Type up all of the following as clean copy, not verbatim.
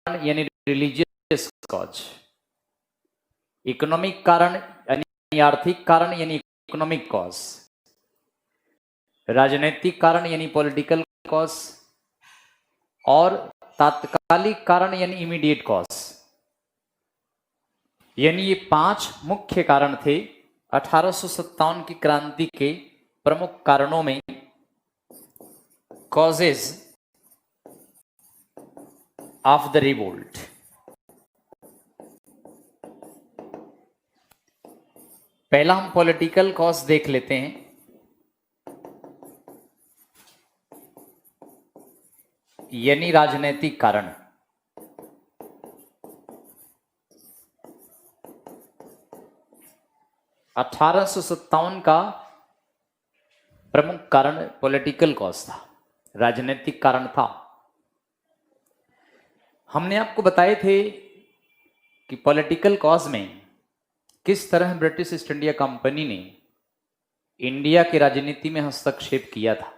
यानी religious cause, economic कारण यानी आर्थिक कारण यानी इकोनॉमिक कॉज, राजनीतिक कारण यानी पॉलिटिकल कॉज, और तात्कालिक कारण यानी इमीडिएट कॉज। यानी ये 5 मुख्य कारण थे 1857 की क्रांति के प्रमुख कारणों में, कॉजेज ऑफ द रिवोल्ट। पहला हम पॉलिटिकल कॉज देख लेते हैं। यानी राजनीतिक कारण। अठारह का प्रमुख कारण पॉलिटिकल कॉज था, राजनीतिक कारण था। हमने आपको बताए थे कि पॉलिटिकल कॉज में किस तरह ब्रिटिश ईस्ट इंडिया कंपनी ने इंडिया की राजनीति में हस्तक्षेप किया था।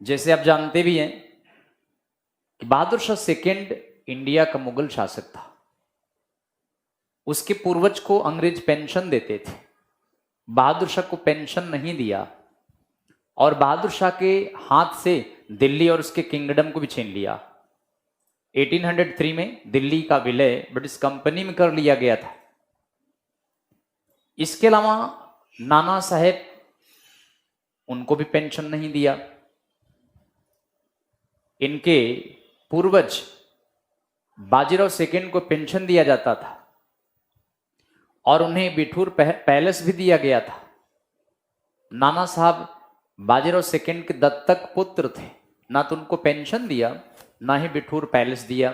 जैसे आप जानते भी हैं कि बहादुर शाह सेकेंड इंडिया का मुगल शासक था। उसके पूर्वज को अंग्रेज पेंशन देते थे, बहादुर शाह को पेंशन नहीं दिया और बहादुर शाह के हाथ से दिल्ली और उसके किंगडम को भी छीन लिया। 1803 में दिल्ली का विलय ब्रिटिश कंपनी में कर लिया गया था। इसके अलावा नाना साहेब, उनको भी पेंशन नहीं दिया। इनके पूर्वज बाजीराव सेकेंड को पेंशन दिया जाता था और उन्हें बिठूर पैलेस भी दिया गया था। नाना साहब बाजीराव सेकेंड के दत्तक पुत्र थे, ना तो उनको पेंशन दिया ना ही बिठूर पैलेस दिया,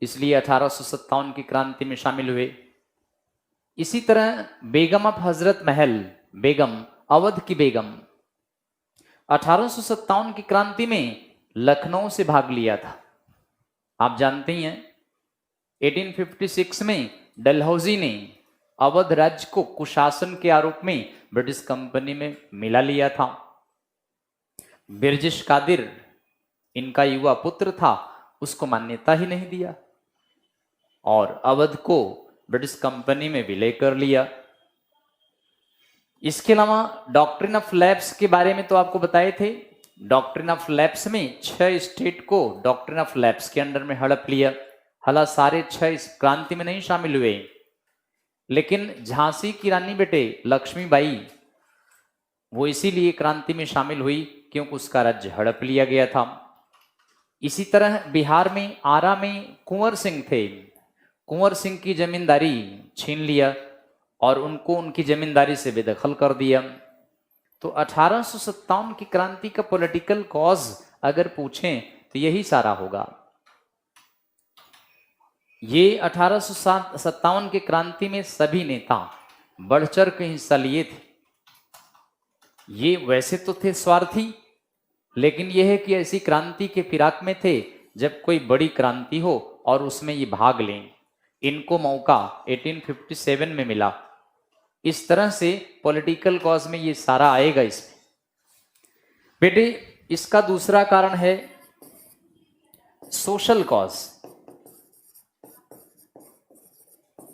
इसलिए 1857 की क्रांति में शामिल हुए। इसी तरह बेगम ऑफ हजरत महल, बेगम अवध की बेगम, 1857 की क्रांति में लखनऊ से भाग लिया था। आप जानते ही हैं 1856 में डलहौजी ने अवध राज्य को कुशासन के आरोप में ब्रिटिश कंपनी में मिला लिया था। बिरजिश कादिर, इनका युवा पुत्र था, उसको मान्यता ही नहीं दिया और अवध को ब्रिटिश कंपनी में विलय कर लिया। इसके अलावा डॉक्ट्रिन ऑफ लैप्स के बारे में तो आपको बताए थे। डॉक्ट्रिन ऑफ लैप्स में 6 स्टेट को डॉक्ट्रिन ऑफ लैप्स के अंडर में हड़प लिया। हालांकि सारे 6 इस क्रांति में नहीं शामिल हुए, लेकिन झांसी की रानी बेटे लक्ष्मीबाई, वो इसीलिए क्रांति में शामिल हुई क्योंकि उसका राज्य हड़प लिया गया था। इसी तरह बिहार में आरा में कुंवर सिंह थे, कुंवर सिंह की जमींदारी छीन लिया और उनको उनकी जमींदारी से बेदखल कर दिया। तो 1857 की क्रांति का पॉलिटिकल कॉज अगर पूछें तो यही सारा होगा। ये 1857 की क्रांति में सभी नेता बढ़ चढ़ के हिस्सा लिए थे। ये वैसे तो थे स्वार्थी, लेकिन यह है कि ऐसी क्रांति के फिराक में थे जब कोई बड़ी क्रांति हो और उसमें ये भाग लें। इनको मौका 1857 में मिला। इस तरह से पॉलिटिकल कॉज में ये सारा आएगा। इसमें बेटे इसका दूसरा कारण है सोशल कॉज,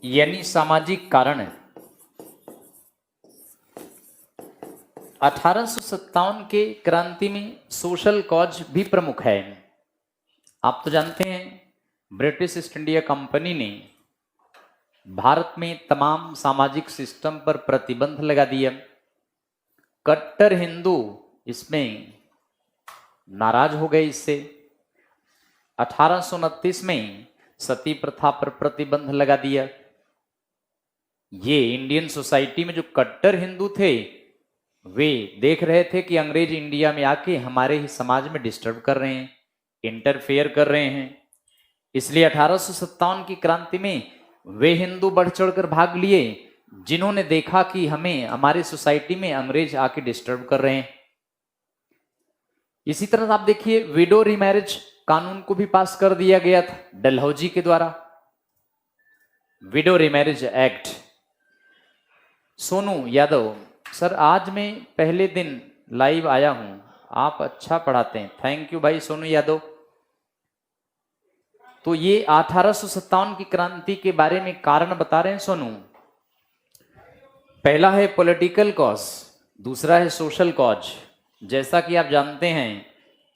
यानी सामाजिक कारण। 1857 के क्रांति में सोशल कॉज भी प्रमुख है। आप तो जानते हैं ब्रिटिश ईस्ट इंडिया कंपनी ने भारत में तमाम सामाजिक सिस्टम पर प्रतिबंध लगा दिया। कट्टर हिंदू इसमें नाराज हो गए इससे। 1829 में सती प्रथा पर प्रतिबंध लगा दिया। ये इंडियन सोसाइटी में जो कट्टर हिंदू थे वे देख रहे थे कि अंग्रेज इंडिया में आके हमारे ही समाज में डिस्टर्ब कर रहे हैं, इंटरफेयर कर रहे हैं। इसलिए 1857 की क्रांति में वे हिंदू बढ़ चढ़कर भाग लिए जिन्होंने देखा कि हमें हमारे सोसाइटी में अंग्रेज आके डिस्टर्ब कर रहे हैं। इसी तरह आप देखिए विडो रीमैरिज कानून को भी पास कर दिया गया था डलहौजी के द्वारा, window remarriage act. Sonu Yadav sir, आज मैं पहले दिन लाइव आया हूं, आप अच्छा पढ़ाते हैं, थैंक यू भाई सोनू यादव। तो ये 1857 की क्रांति के बारे में कारण बता रहे हैं सोनू। पहला है पॉलिटिकल कॉज, दूसरा है सोशल कॉज। जैसा कि आप जानते हैं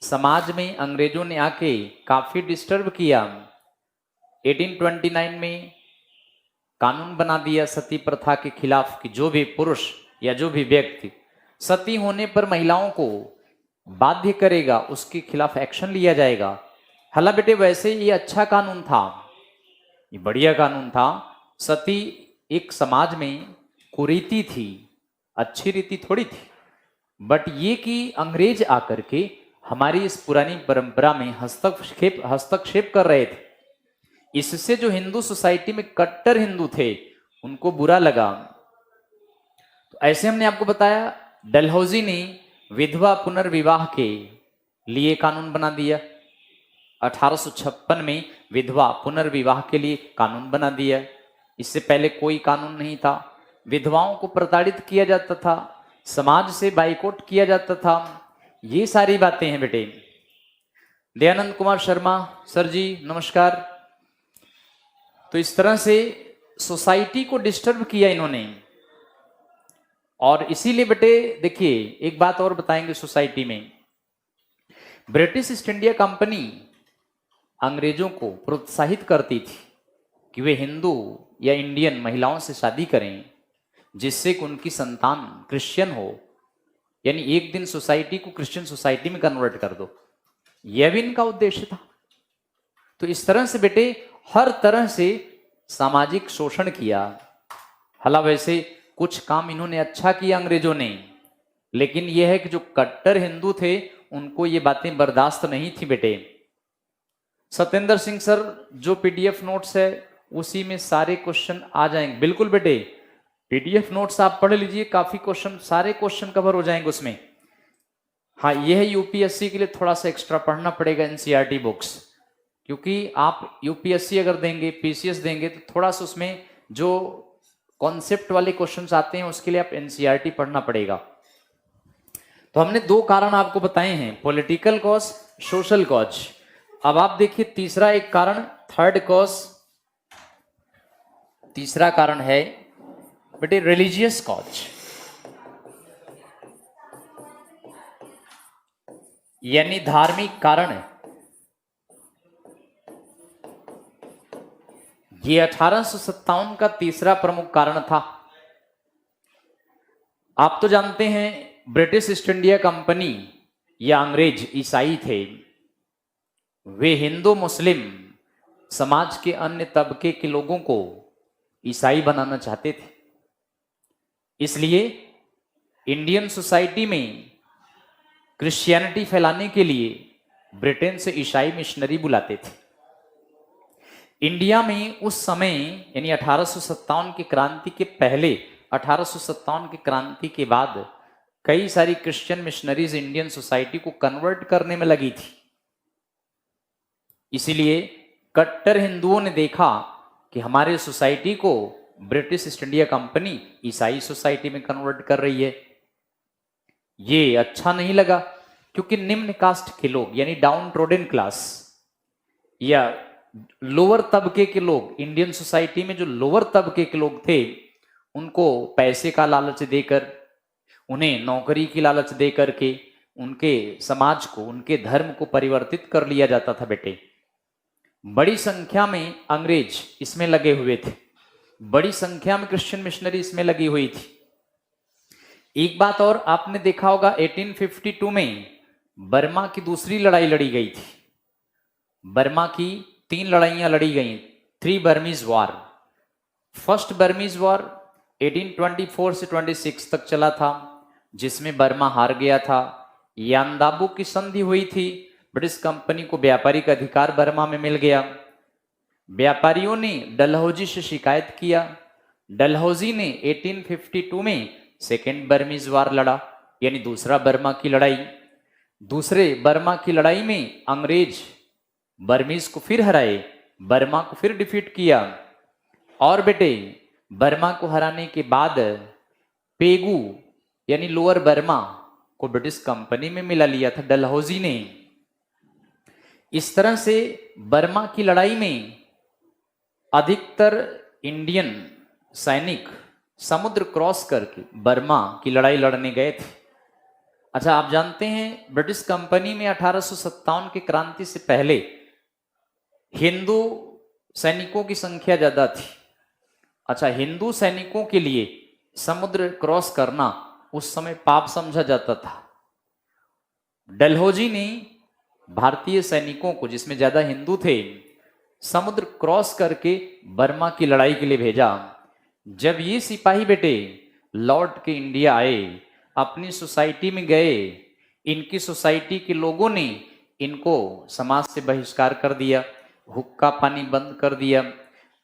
समाज में अंग्रेजों ने आके काफी डिस्टर्ब किया। 1829 में कानून बना दिया सती प्रथा के खिलाफ कि जो भी पुरुष या जो भी व्यक्ति सती होने पर महिलाओं को बाध्य करेगा उसके खिलाफ एक्शन लिया जाएगा। हालांकि बेटे वैसे ये अच्छा कानून था, ये बढ़िया कानून था। सती एक समाज में कुरीति थी, अच्छी रीति थोड़ी थी। बट ये कि अंग्रेज आकर के हमारी इस पुरानी परंपरा में हस्तक्षेप कर रहे थे, इससे जो हिंदू सोसाइटी में कट्टर हिंदू थे उनको बुरा लगा। तो ऐसे हमने आपको बताया डलहौजी ने विधवा पुनर्विवाह के लिए कानून बना दिया। 1856 में विधवा पुनर्विवाह के लिए कानून बना दिया। इससे पहले कोई कानून नहीं था। विधवाओं को प्रताड़ित किया जाता था, समाज से बाइकआउट किया जाता था। ये सारी बातें हैं बेटे। दयानंद कुमार शर्मा सर जी नमस्कार। तो इस तरह से सोसाइटी को डिस्टर्ब किया इन्होंने। और इसीलिए बेटे देखिए एक बात और बताएंगे, सोसाइटी में ब्रिटिश ईस्ट इंडिया कंपनी अंग्रेजों को प्रोत्साहित करती थी कि वे हिंदू या इंडियन महिलाओं से शादी करें जिससे कि उनकी संतान क्रिश्चियन हो, यानी एक दिन सोसाइटी को क्रिश्चियन सोसाइटी में कन्वर्ट कर दो, यह भी इनका उद्देश्य था। तो इस तरह से बेटे हर तरह से सामाजिक शोषण किया। हालांकि वैसे कुछ काम इन्होंने अच्छा किया अंग्रेजों ने, लेकिन यह है कि जो कट्टर हिंदू थे उनको ये बातें बर्दाश्त नहीं थी बेटे। सत्येंद्र सिंह सर जो पीडीएफ नोट्स है उसी में सारे क्वेश्चन आ जाएंगे। बिल्कुल बेटे पीडीएफ नोट्स आप पढ़ लीजिए, काफी क्वेश्चन सारे क्वेश्चन कवर हो जाएंगे उसमें। हाँ यह यूपीएससी के लिए थोड़ा सा एक्स्ट्रा पढ़ना पड़ेगा एनसीईआरटी बुक्स, क्योंकि आप यूपीएससी अगर देंगे पीसीएस देंगे तो थोड़ा सा उसमें जो कॉन्सेप्ट वाले क्वेश्चंस आते हैं उसके लिए आप एनसीईआरटी पढ़ना पड़ेगा। तो हमने दो कारण आपको बताए हैं, पॉलिटिकल कॉज, सोशल कॉज। अब आप देखिए तीसरा एक कारण, थर्ड कॉज, तीसरा कारण है बेटे रिलीजियस कॉज, यानी धार्मिक कारण। ये 1857 का तीसरा प्रमुख कारण था। आप तो जानते हैं ब्रिटिश ईस्ट इंडिया कंपनी या अंग्रेज ईसाई थे। वे हिंदू मुस्लिम समाज के अन्य तबके के लोगों को ईसाई बनाना चाहते थे। इसलिए इंडियन सोसाइटी में क्रिश्चियनिटी फैलाने के लिए ब्रिटेन से ईसाई मिशनरी बुलाते थे। इंडिया में उस समय यानी 1857 की क्रांति के पहले, 1857 की क्रांति के बाद कई सारी क्रिश्चियन मिशनरीज इंडियन सोसाइटी को कन्वर्ट करने में लगी थी। इसीलिए कट्टर हिंदुओं ने देखा कि हमारे सोसाइटी को ब्रिटिश ईस्ट इंडिया कंपनी ईसाई सोसाइटी में कन्वर्ट कर रही है। ये अच्छा नहीं लगा, क्योंकि निम्न कास्ट के लोग यानी डाउन ट्रोडन क्लास या लोअर तबके के लोग, इंडियन सोसाइटी में जो लोअर तबके के लोग थे उनको पैसे का लालच देकर, उन्हें नौकरी की लालच देकर के उनके समाज को, उनके धर्म को परिवर्तित कर लिया जाता था बेटे। बड़ी संख्या में अंग्रेज इसमें लगे हुए थे, बड़ी संख्या में क्रिश्चियन मिशनरी इसमें लगी हुई थी। एक बात और आपने देखा होगा 1852 में बर्मा की दूसरी लड़ाई लड़ी गई थी। बर्मा की 3 लड़ाइयां लड़ी गई, 3 Burmese war. First Burmese war 1824 से 26 तक चला था, जिसमें बर्मा हार गया था। यानदाबू की संधि हुई थी, ब्रिटिश कंपनी को व्यापारिक अधिकार बर्मा में मिल गया। व्यापारियों ने डलहौजी से शिकायत किया। डलहौजी ने 1852 में सेकेंड बर्मीज वॉर लड़ा, यानी दूसरा बर्मा की लड़ाई। दूसरे बर्मा की लड़ाई में अंग्रेज बर्मीज को फिर हराए, बर्मा को फिर डिफीट किया। और बेटे बर्मा को हराने के बाद पेगू यानी लोअर बर्मा को ब्रिटिश कंपनी में मिला लिया था डलहौजी ने। इस तरह से बर्मा की लड़ाई में अधिकतर इंडियन सैनिक समुद्र क्रॉस करके बर्मा की लड़ाई लड़ने गए थे। अच्छा, आप जानते हैं ब्रिटिश कंपनी में 1857 की क्रांति से पहले हिंदू सैनिकों की संख्या ज्यादा थी। अच्छा, हिंदू सैनिकों के लिए समुद्र क्रॉस करना उस समय पाप समझा जाता था। डलहौजी ने भारतीय सैनिकों को, जिसमें ज्यादा हिंदू थे, समुद्र क्रॉस करके बर्मा की लड़ाई के लिए भेजा। जब ये सिपाही बेटे लौट के इंडिया आए, अपनी सोसाइटी में गए, इनकी सोसाइटी के लोगों ने इनको समाज से बहिष्कार कर दिया, हुक्का पानी बंद कर दिया।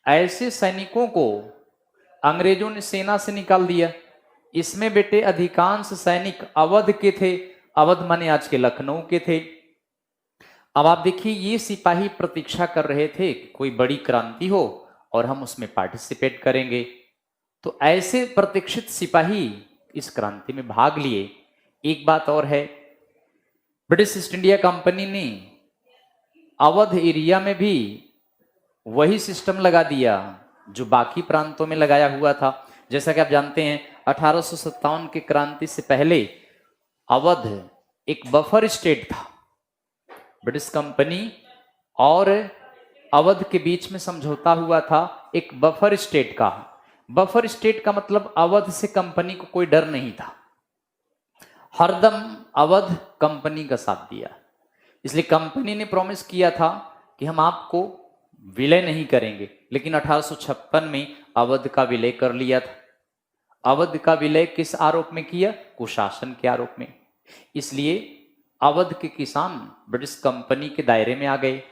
ऐसे सैनिकों को अंग्रेजों ने सेना से निकाल दिया। इसमें बेटे अधिकांश सैनिक अवध के थे। अवध माने आज के लखनऊ के थे। अब आप देखिए, ये सिपाही प्रतीक्षा कर रहे थे कि कोई बड़ी क्रांति हो और हम उसमें पार्टिसिपेट करेंगे। तो ऐसे प्रतीक्षित सिपाही इस क्रांति में भाग लिए। एक बात और है, ब्रिटिश ईस्ट इंडिया कंपनी ने अवध एरिया में भी वही सिस्टम लगा दिया जो बाकी प्रांतों में लगाया हुआ था। जैसा कि आप जानते हैं, 1857 की क्रांति से पहले अवध एक बफर स्टेट था। ब्रिटिश कंपनी और अवध के बीच में समझौता हुआ था एक बफर स्टेट का। बफर स्टेट का मतलब अवध से कंपनी को कोई डर नहीं था। हरदम अवध कंपनी का साथ दिया। इसलिए कंपनी ने प्रॉमिस किया था कि हम आपको विलय नहीं करेंगे, लेकिन 1856 में अवध का विलय कर लिया था। अवध का विलय किस आरोप में किया? कुशासन के आरोप में। इसलिए अवध के किसान ब्रिटिश कंपनी के दायरे में आ गए।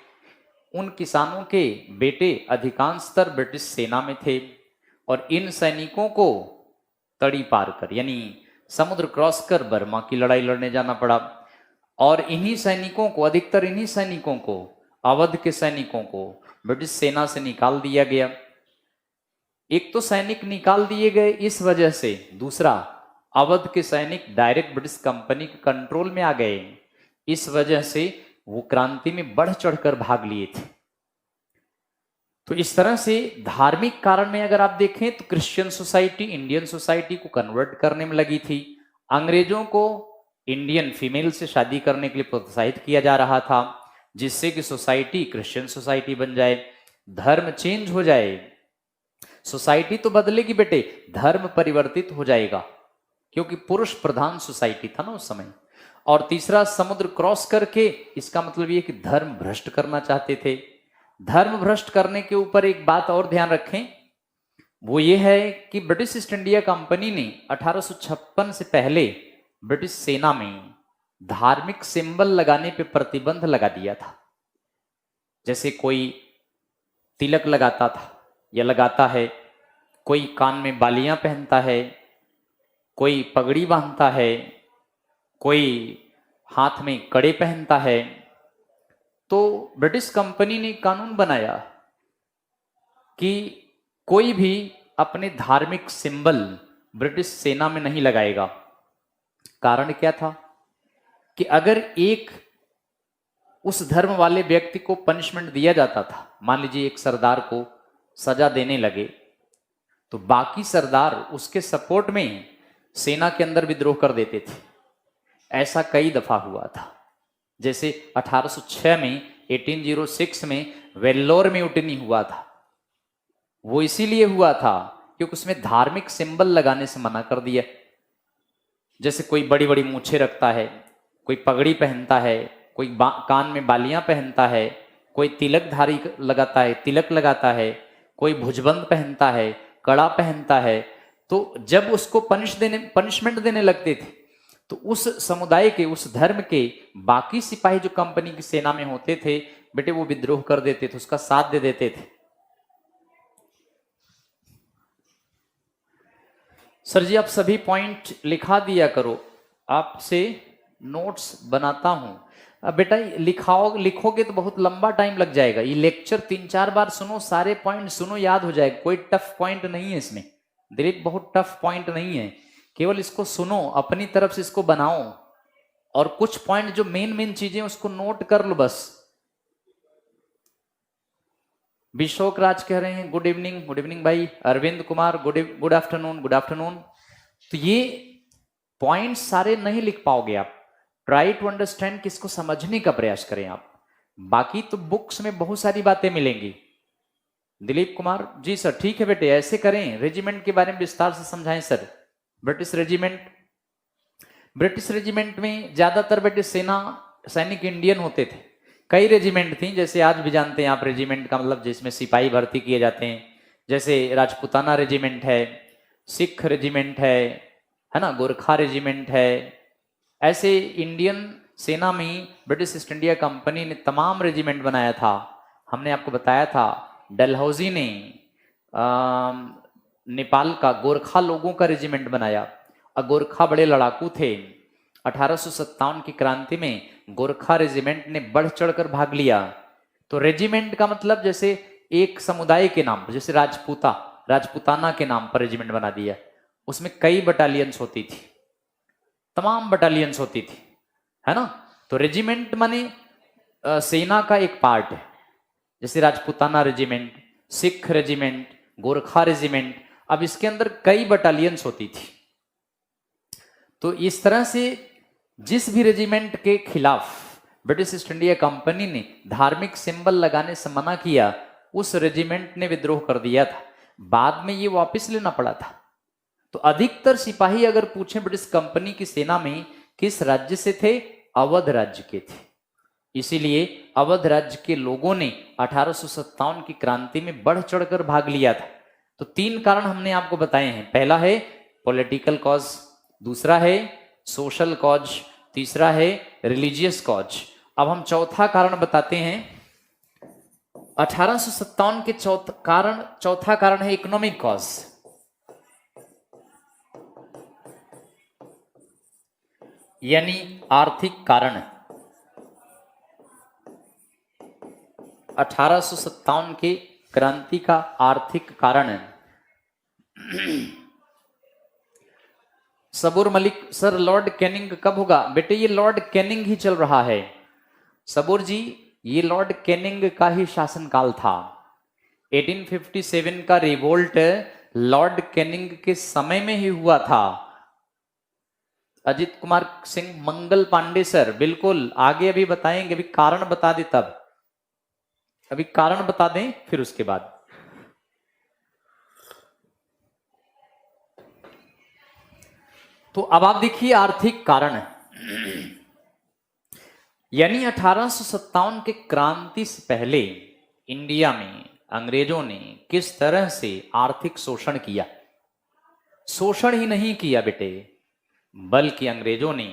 उन किसानों के बेटे अधिकांशतर ब्रिटिश सेना में थे और इन सैनिकों को तड़ी पार कर, यानी समुद्र क्रॉस कर बर्मा की लड़ाई लड़ने जाना पड़ा। और इन्हीं सैनिकों को, अधिकतर इन्हीं सैनिकों को, अवध के सैनिकों को ब्रिटिश सेना से निकाल दिया गया। एक तो सैनिक निकाल दिए गए इस वजह से, दूसरा अवध के सैनिक डायरेक्ट ब्रिटिश कंपनी के कंट्रोल में आ गए। इस वजह से वो क्रांति में बढ़ चढ़कर भाग लिए थे। तो इस तरह से धार्मिक कारण में अगर आप देखें तो क्रिश्चियन सोसाइटी इंडियन सोसाइटी को कन्वर्ट करने में लगी थी। अंग्रेजों को इंडियन फीमेल से शादी करने के लिए प्रोत्साहित किया जा रहा था, जिससे कि सोसाइटी क्रिश्चियन सोसाइटी बन जाए, धर्म चेंज हो जाए। सोसाइटी तो बदलेगी बेटे, धर्म परिवर्तित हो जाएगा, क्योंकि पुरुष प्रधान सोसाइटी था ना उस समय। और तीसरा, समुद्र क्रॉस करके, इसका मतलब ये कि धर्म भ्रष्ट करना चाहते थे। धर्म भ्रष्ट करने के ऊपर एक बात और ध्यान रखें, वो ये है कि ब्रिटिश ईस्ट इंडिया कंपनी ने 1856 से पहले ब्रिटिश सेना में धार्मिक सिंबल लगाने पे प्रतिबंध लगा दिया था। जैसे कोई तिलक लगाता था या लगाता है, कोई कान में बालियां पहनता है, कोई पगड़ी बांधता है, कोई हाथ में कड़े पहनता है। तो ब्रिटिश कंपनी ने कानून बनाया कि कोई भी अपने धार्मिक सिंबल ब्रिटिश सेना में नहीं लगाएगा। कारण क्या था कि अगर एक उस धर्म वाले व्यक्ति को पनिशमेंट दिया जाता था, मान लीजिए एक सरदार को सजा देने लगे, तो बाकी सरदार उसके सपोर्ट में सेना के अंदर विद्रोह कर देते थे। ऐसा कई दफा हुआ था। जैसे 1806 में 1806 में वेल्लोर में म्यूटिनी हुआ था। वो इसीलिए हुआ था क्योंकि उसमें धार्मिक सिंबल लगाने से मना कर दिया। जैसे कोई बड़ी बड़ी मूछें रखता है, कोई पगड़ी पहनता है, कोई कान में बालियां पहनता है, कोई तिलक धारी लगाता है, तिलक लगाता है, कोई भुजबंद पहनता है, कड़ा पहनता है। तो जब उसको पनिशमेंट देने लगते थे, तो उस समुदाय के, उस धर्म के बाकी सिपाही जो कंपनी की सेना में होते थे बेटे, वो विद्रोह कर देते थे, उसका साथ दे देते थे। सर जी, आप सभी पॉइंट लिखा दिया करो, आपसे नोट्स बनाता हूं। अब बेटा लिखोगे तो बहुत लंबा टाइम लग जाएगा। ये लेक्चर 3-4 बार सुनो, सारे पॉइंट सुनो, याद हो जाएगा। कोई टफ पॉइंट नहीं है इसमें दिलीप, बहुत टफ पॉइंट नहीं है। केवल इसको सुनो, अपनी तरफ से इसको बनाओ, और कुछ पॉइंट जो मेन चीजें उसको नोट कर लो बस। विशोक राज कह रहे हैं गुड इवनिंग भाई। Arvind Kumar good afternoon. तो ये पॉइंट्स सारे नहीं लिख पाओगे आप, ट्राई टू अंडरस्टैंड, किसको समझने का प्रयास करें आप। बाकी तो बुक्स में बहुत सारी बातें मिलेंगी। दिलीप कुमार जी सर ठीक है बेटे, ऐसे करें, रेजिमेंट के बारे में विस्तार से समझाएं सर। ब्रिटिश रेजिमेंट में ज्यादातर बेटे सैनिक इंडियन होते थे। कई रेजिमेंट थी, जैसे आज भी जानते हैं आप रेजिमेंट का मतलब, जिसमें सिपाही भर्ती किए जाते हैं, जैसे राजपूताना रेजिमेंट है, सिख रेजिमेंट है ना, गोरखा रेजिमेंट है। ऐसे इंडियन सेना में ब्रिटिश ईस्ट इंडिया कंपनी ने तमाम रेजिमेंट बनाया था। हमने आपको बताया था डलहौजी ने नेपाल का गोरखा लोगों का रेजिमेंट बनाया, और गोरखा बड़े लड़ाकू थे। 1857 की क्रांति में गोरखा रेजिमेंट ने बढ़ चढ़कर भाग लिया। तो रेजिमेंट का मतलब जैसे एक समुदाय के नाम, जैसे राजपूताना के नाम पर रेजिमेंट बना दिया। उसमें कई बटालियंस होती थी, तमाम बटालियंस होती थी, है ना। तो रेजिमेंट माने सेना का एक पार्ट है, जैसे Rajputana regiment, Sikh regiment, Gorkha regiment. अब इसके अंदर कई बटालियंस होती थी। तो इस तरह से जिस भी रेजिमेंट के खिलाफ ब्रिटिश ईस्ट इंडिया कंपनी ने धार्मिक सिंबल लगाने से मना किया, उस रेजिमेंट ने विद्रोह कर दिया था। बाद में ये वापस लेना पड़ा था। तो अधिकतर सिपाही अगर पूछें ब्रिटिश कंपनी की सेना में किस राज्य से थे, अवध राज्य के थे। इसीलिए अवध राज्य के लोगों ने 1857 की क्रांति में बढ़ चढ़कर भाग लिया था। तो 3 कारण हमने आपको बताए हैं। पहला है पॉलिटिकल कॉज, दूसरा है सोशल कॉज, तीसरा है रिलीजियस कॉज। अब हम चौथा कारण बताते हैं। 1857 के चौथा कारण है इकोनॉमिक कॉज, यानी आर्थिक कारण। 1857 के क्रांति का आर्थिक कारण है। सबूर मलिक सर, लॉर्ड कैनिंग कब होगा? बेटे ये लॉर्ड कैनिंग ही चल रहा है सबूर जी, ये लॉर्ड कैनिंग का ही शासनकाल था। 1857 का रिवोल्ट लॉर्ड कैनिंग के समय में ही हुआ था। अजित कुमार सिंह मंगल पांडे सर, बिल्कुल आगे अभी बताएंगे, अभी कारण बता दे, तब अभी कारण बता दें फिर उसके बाद। तो अब आप देखिए आर्थिक कारण, यानी 1857 के क्रांति से पहले इंडिया में अंग्रेजों ने किस तरह से आर्थिक शोषण किया। शोषण ही नहीं किया बेटे, बल्कि अंग्रेजों ने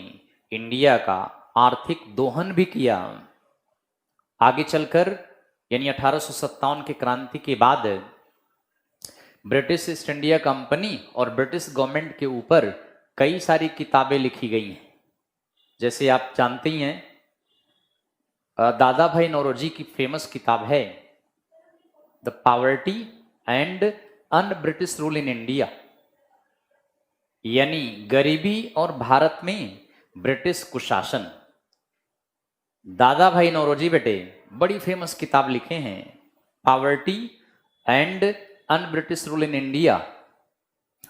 इंडिया का आर्थिक दोहन भी किया। आगे चलकर यानी 1857 की क्रांति के बाद ब्रिटिश ईस्ट इंडिया कंपनी और ब्रिटिश गवर्नमेंट के ऊपर कई सारी किताबें लिखी गई हैं। जैसे आप जानते ही हैं, दादा भाई नौरोजी की फेमस किताब है the poverty and un British rule in India, यानी गरीबी और भारत में ब्रिटिश कुशासन। दादा भाई नौरोजी बेटे बड़ी फेमस किताब लिखे हैं, poverty and un British rule in India.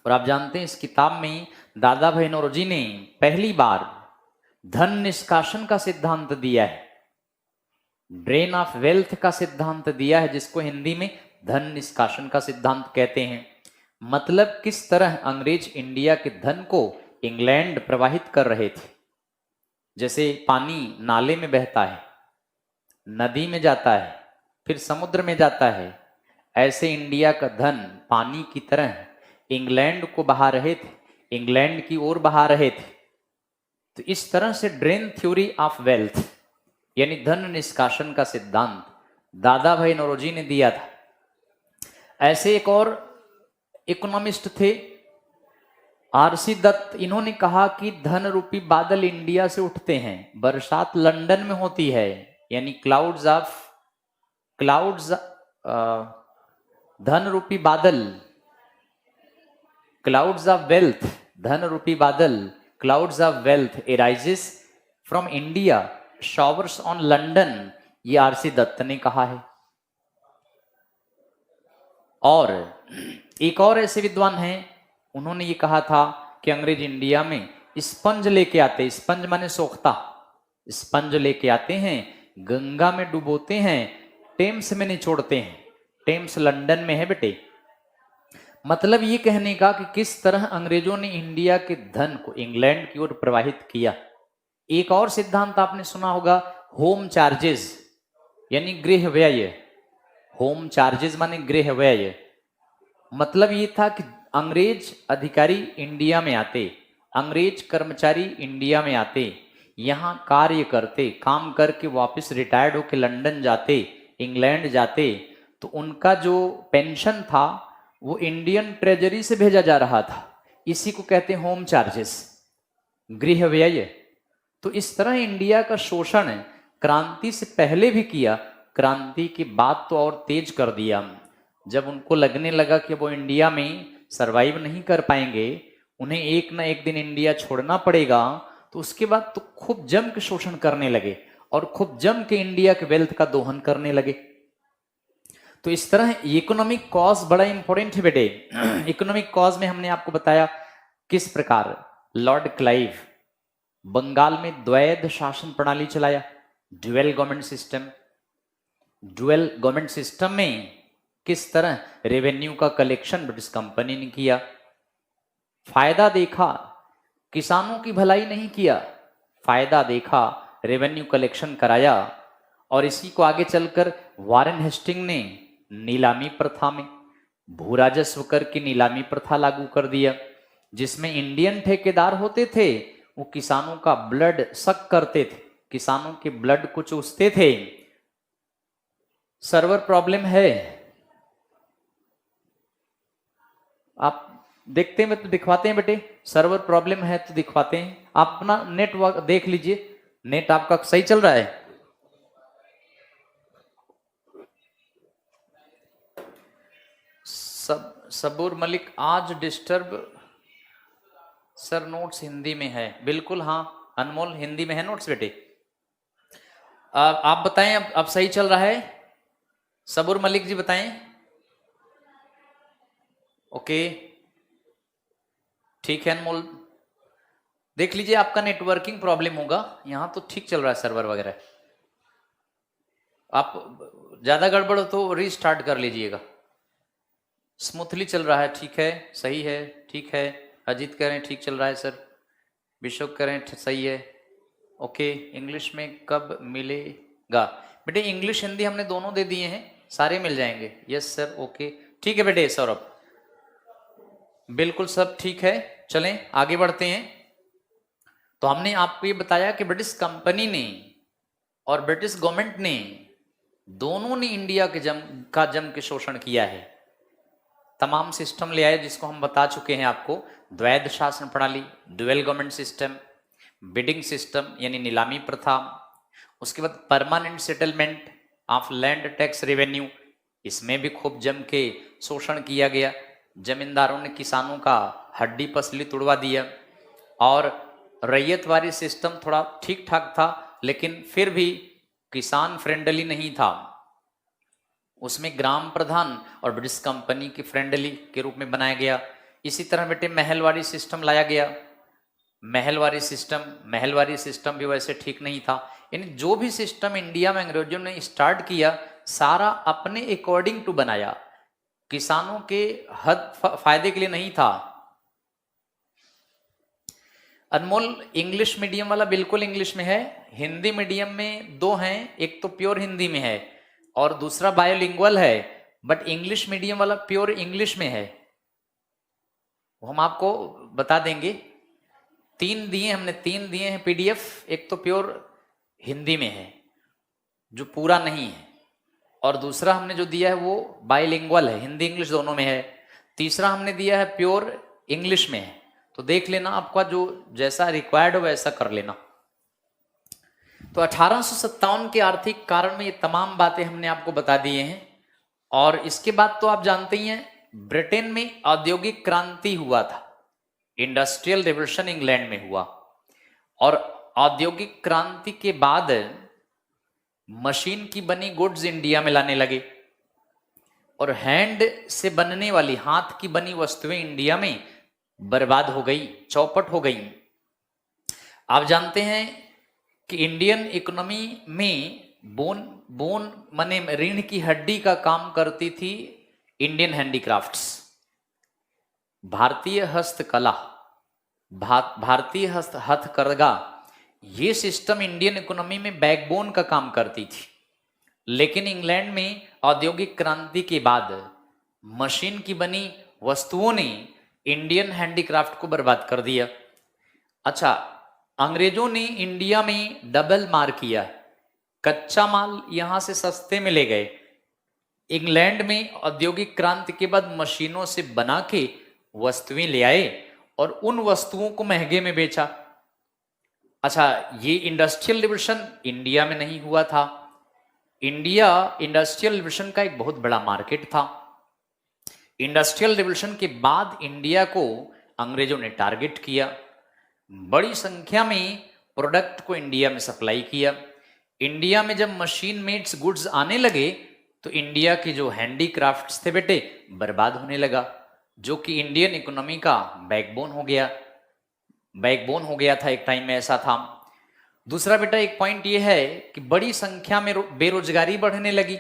और आप जानते हैं इस किताब में दादा भाई नौरोजी ने पहली बार धन निष्कासन का सिद्धांत दिया है, ड्रेन ऑफ वेल्थ का सिद्धांत दिया है, जिसको हिंदी में धन निष्कासन का सिद्धांत कहते हैं। मतलब किस तरह अंग्रेज इंडिया के धन को इंग्लैंड प्रवाहित कर रहे थे। जैसे पानी नाले में बहता है, नदी में जाता है, फिर समुद्र में जाता है, ऐसे इंडिया का धन पानी की तरह इंग्लैंड को बहा रहे थे, इंग्लैंड की ओर बहा रहे थे। तो इस तरह से ड्रेन थ्योरी ऑफ वेल्थ यानी धन निष्कासन का सिद्धांत दादा भाई नौरोजी ने दिया था। ऐसे एक और इकोनॉमिस्ट थे आरसी दत्त, इन्होंने कहा कि धन रूपी बादल इंडिया से उठते हैं, बरसात लंदन में होती है, यानी क्लाउड्स धन रूपी बादल, क्लाउड्स ऑफ वेल्थ, धन रूपी बादल, clouds of wealth arises from India, showers on London, ये आरसी दत्त ने कहा है। और एक और ऐसे विद्वान हैं, उन्होंने ये कहा था कि अंग्रेज इंडिया में स्पंज लेके आते, स्पंज माने सोख्ता, स्पंज लेके आते हैं, गंगा में डुबोते हैं, टेम्स में निचोड़ते हैं। टेम्स लंदन में है बेटे। मतलब ये कहने का कि किस तरह अंग्रेजों ने इंडिया के धन को इंग्लैंड की ओर प्रवाहित किया। एक और सिद्धांत आपने सुना होगा, होम चार्जेस यानी गृह व्यय। होम चार्जेस माने गृह व्यय। मतलब ये था कि अंग्रेज अधिकारी इंडिया में आते, अंग्रेज कर्मचारी इंडिया में आते, यहाँ कार्य करते, काम करके वापस रिटायर्ड होकर लंदन जाते, इंग्लैंड जाते, तो उनका जो पेंशन था वो इंडियन ट्रेजरी से भेजा जा रहा था। इसी को कहते हैं होम चार्जेस, गृह व्यय। तो इस तरह इंडिया का शोषण क्रांति से पहले भी किया, क्रांति के बाद तो और तेज कर दिया। जब उनको लगने लगा कि वो इंडिया में सरवाइव नहीं कर पाएंगे, उन्हें एक ना एक दिन इंडिया छोड़ना पड़ेगा, तो उसके बाद तो खूब जम के शोषण करने लगे और खूब जम के इंडिया के वेल्थ का दोहन करने लगे। तो इस तरह इकोनॉमिक कॉज बड़ा इंपॉर्टेंट है बेटे। इकोनॉमिक कॉज में हमने आपको बताया किस प्रकार लॉर्ड क्लाइव बंगाल में द्वैध शासन प्रणाली चलाया, dual government system. Dual government system में किस तरह रेवेन्यू का कलेक्शन ब्रिटिश कंपनी ने किया, फायदा देखा, किसानों की भलाई नहीं किया, फायदा देखा, रेवेन्यू कलेक्शन कराया। और इसी को आगे चलकर वारेन हेस्टिंग ने नीलामी प्रथा में भू राजस्व कर की नीलामी प्रथा लागू कर दिया, जिसमें इंडियन ठेकेदार होते थे, वो किसानों का ब्लड सक करते थे, किसानों के ब्लड को चूसते थे। सर्वर प्रॉब्लम है, आप देखते हैं तो दिखवाते हैं बेटे, सर्वर प्रॉब्लम है तो दिखवाते हैं। आप अपना नेटवर्क देख लीजिए, नेट आपका सही चल रहा है। सबूर मलिक आज डिस्टर्ब सर, नोट्स हिंदी में है। बिल्कुल हाँ अनमोल, हिंदी में है नोट्स बेटे। आप बताएं, अब सही चल रहा है? सबूर मलिक जी बताएं। ओके ठीक है अनमोल, देख लीजिए आपका नेटवर्किंग प्रॉब्लम होगा, यहां तो ठीक चल रहा है सर्वर वगैरह। आप ज्यादा गड़बड़ हो तो रीस्टार्ट कर लीजिएगा। स्मूथली चल रहा है, ठीक है, सही है, ठीक है। अजीत कह रहे हैं ठीक चल रहा है सर, विश्व कह रहे हैं सही है। ओके, इंग्लिश में कब मिलेगा बेटे? इंग्लिश हिंदी हमने दोनों दे दिए हैं, सारे मिल जाएंगे। यस सर, ओके ठीक है बेटे। सौरभ बिल्कुल सब ठीक है, चलें आगे बढ़ते हैं। तो हमने आपको ये बताया कि ब्रिटिश कंपनी ने और ब्रिटिश गवर्नमेंट ने दोनों ने इंडिया के जम के शोषण किया है। तमाम सिस्टम ले आए जिसको हम बता चुके हैं आपको, द्वैध शासन प्रणाली, dual government system, bidding system यानी नीलामी प्रथा, उसके बाद permanent settlement of land tax revenue, इसमें भी खूब जम के शोषण किया गया। जमींदारों ने किसानों का हड्डी पसली तुड़वा दिया। और रैयतवारी सिस्टम थोड़ा ठीक ठाक था, लेकिन फिर भी किसान फ्रेंडली नहीं था, उसमें ग्राम प्रधान और ब्रिटिश कंपनी की फ्रेंडली के रूप में बनाया गया। इसी तरह बेटे महलवारी सिस्टम लाया गया। महलवारी सिस्टम भी वैसे ठीक नहीं था। यानी जो भी सिस्टम इंडिया में अंग्रेजों ने स्टार्ट किया, सारा अपने अकॉर्डिंग टू बनाया, किसानों के हद फायदे के लिए नहीं था। अनमोल इंग्लिश मीडियम वाला बिल्कुल इंग्लिश में है, हिंदी मीडियम में दो हैं, एक तो प्योर हिंदी में है और दूसरा बायोलिंगुअल है, बट इंग्लिश मीडियम वाला प्योर इंग्लिश में है। वो हम आपको बता देंगे। तीन दिए हैं पीडीएफ, एक तो प्योर हिंदी में है जो पूरा नहीं है, और दूसरा हमने जो दिया है वो बायलिंगुअल है, हिंदी इंग्लिश दोनों में है। तीसरा हमने दिया है प्योर इंग्लिश में है। तो देख लेना, आपका जो जैसा रिक्वायर्ड हो वैसा कर लेना। तो 1857 के आर्थिक कारण में ये तमाम बातें हमने आपको बता दिए हैं। और इसके बाद तो आप जानते ही हैं, ब्रिटेन में औद्योगिक क्रांति हुआ था, इंडस्ट्रियल रिवोल्यूशन इंग्लैंड में हुआ। और औद्योगिक क्रांति के बाद मशीन की बनी गुड्स इंडिया में लाने लगे। और हैंड से बनने वाली, हाथ की बनी वस्तुएं इंडिया में बर्बाद हो गई, चौपट हो गई। आप जानते हैं कि इंडियन इकोनॉमी में बोन बोन माने रीढ़ की हड्डी का काम करती थी इंडियन हैंडीक्राफ्ट्स, भारतीय हस्तकला, भारतीय हथकरघा। ये सिस्टम इंडियन इकोनॉमी में बैकबोन का काम करती थी। लेकिन इंग्लैंड में औद्योगिक क्रांति के बाद मशीन की बनी वस्तुओं ने इंडियन हैंडीक्राफ्ट को बर्बाद कर दिया। अच्छा, अंग्रेजों ने इंडिया में डबल मार किया, कच्चा माल यहां से सस्ते में ले गए, इंग्लैंड में औद्योगिक क्रांति के बाद मशीनों से बना के वस्तुएं ले आए और उन वस्तुओं को महंगे में बेचा। अच्छा, ये इंडस्ट्रियल रिवोल्यूशन इंडिया में नहीं हुआ था। इंडिया इंडस्ट्रियल रिवोल्यूशन का एक बहुत बड़ा मार्केट था। इंडस्ट्रियल रिवोल्यूशन के बाद इंडिया को अंग्रेजों ने टारगेट किया, बड़ी संख्या में प्रोडक्ट को इंडिया में सप्लाई किया। इंडिया में जब मशीन मेड्स गुड्स आने लगे तो इंडिया के जो हैंडीक्राफ्ट्स थे बेटे बर्बाद होने लगा, जो कि इंडियन इकोनॉमी का बैकबोन हो गया, बैकबोन हो गया था, एक टाइम में ऐसा था। दूसरा बेटा एक पॉइंट ये है कि बड़ी संख्या में बेरोजगारी बढ़ने लगी।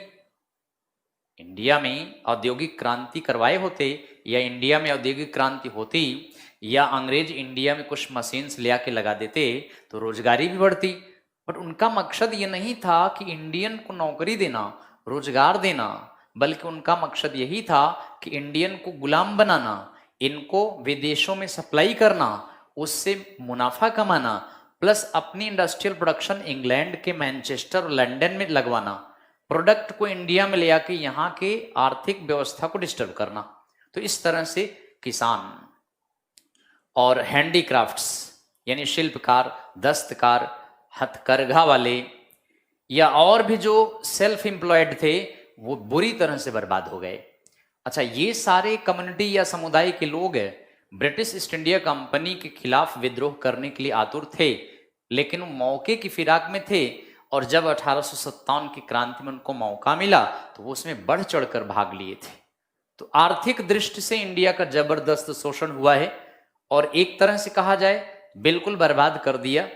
इंडिया में औद्योगिक क्रांति करवाए होते, या इंडिया में औद्योगिक क्रांति होती, या अंग्रेज इंडिया में कुछ मशीन्स ले आके लगा देते तो रोजगारी भी बढ़ती। बट उनका मकसद ये नहीं था कि इंडियन को नौकरी देना, रोजगार देना, बल्कि उनका मकसद यही था कि इंडियन को गुलाम बनाना, इनको विदेशों में सप्लाई करना, उससे मुनाफा कमाना, प्लस अपनी इंडस्ट्रियल प्रोडक्शन इंग्लैंड के मैनचेस्टर और लंदन में लगवाना, प्रोडक्ट को इंडिया में ले आके यहाँ के आर्थिक व्यवस्था को डिस्टर्ब करना। तो इस तरह से किसान और हैंडीक्राफ्ट्स यानी शिल्पकार, दस्तकार, हथकरघा वाले या और भी जो सेल्फ एम्प्लॉयड थे वो बुरी तरह से बर्बाद हो गए। अच्छा, ये सारे कम्युनिटी या समुदाय के लोग ब्रिटिश ईस्ट इंडिया कंपनी के खिलाफ विद्रोह करने के लिए आतुर थे, लेकिन वो मौके की फिराक में थे, और जब 1857 की क्रांति में उनको मौका मिला तो वो उसमें बढ़ चढ़कर भाग लिए थे। तो आर्थिक दृष्टि से इंडिया का जबरदस्त शोषण हुआ है, और एक तरह से कहा जाए बिल्कुल बर्बाद कर दिया।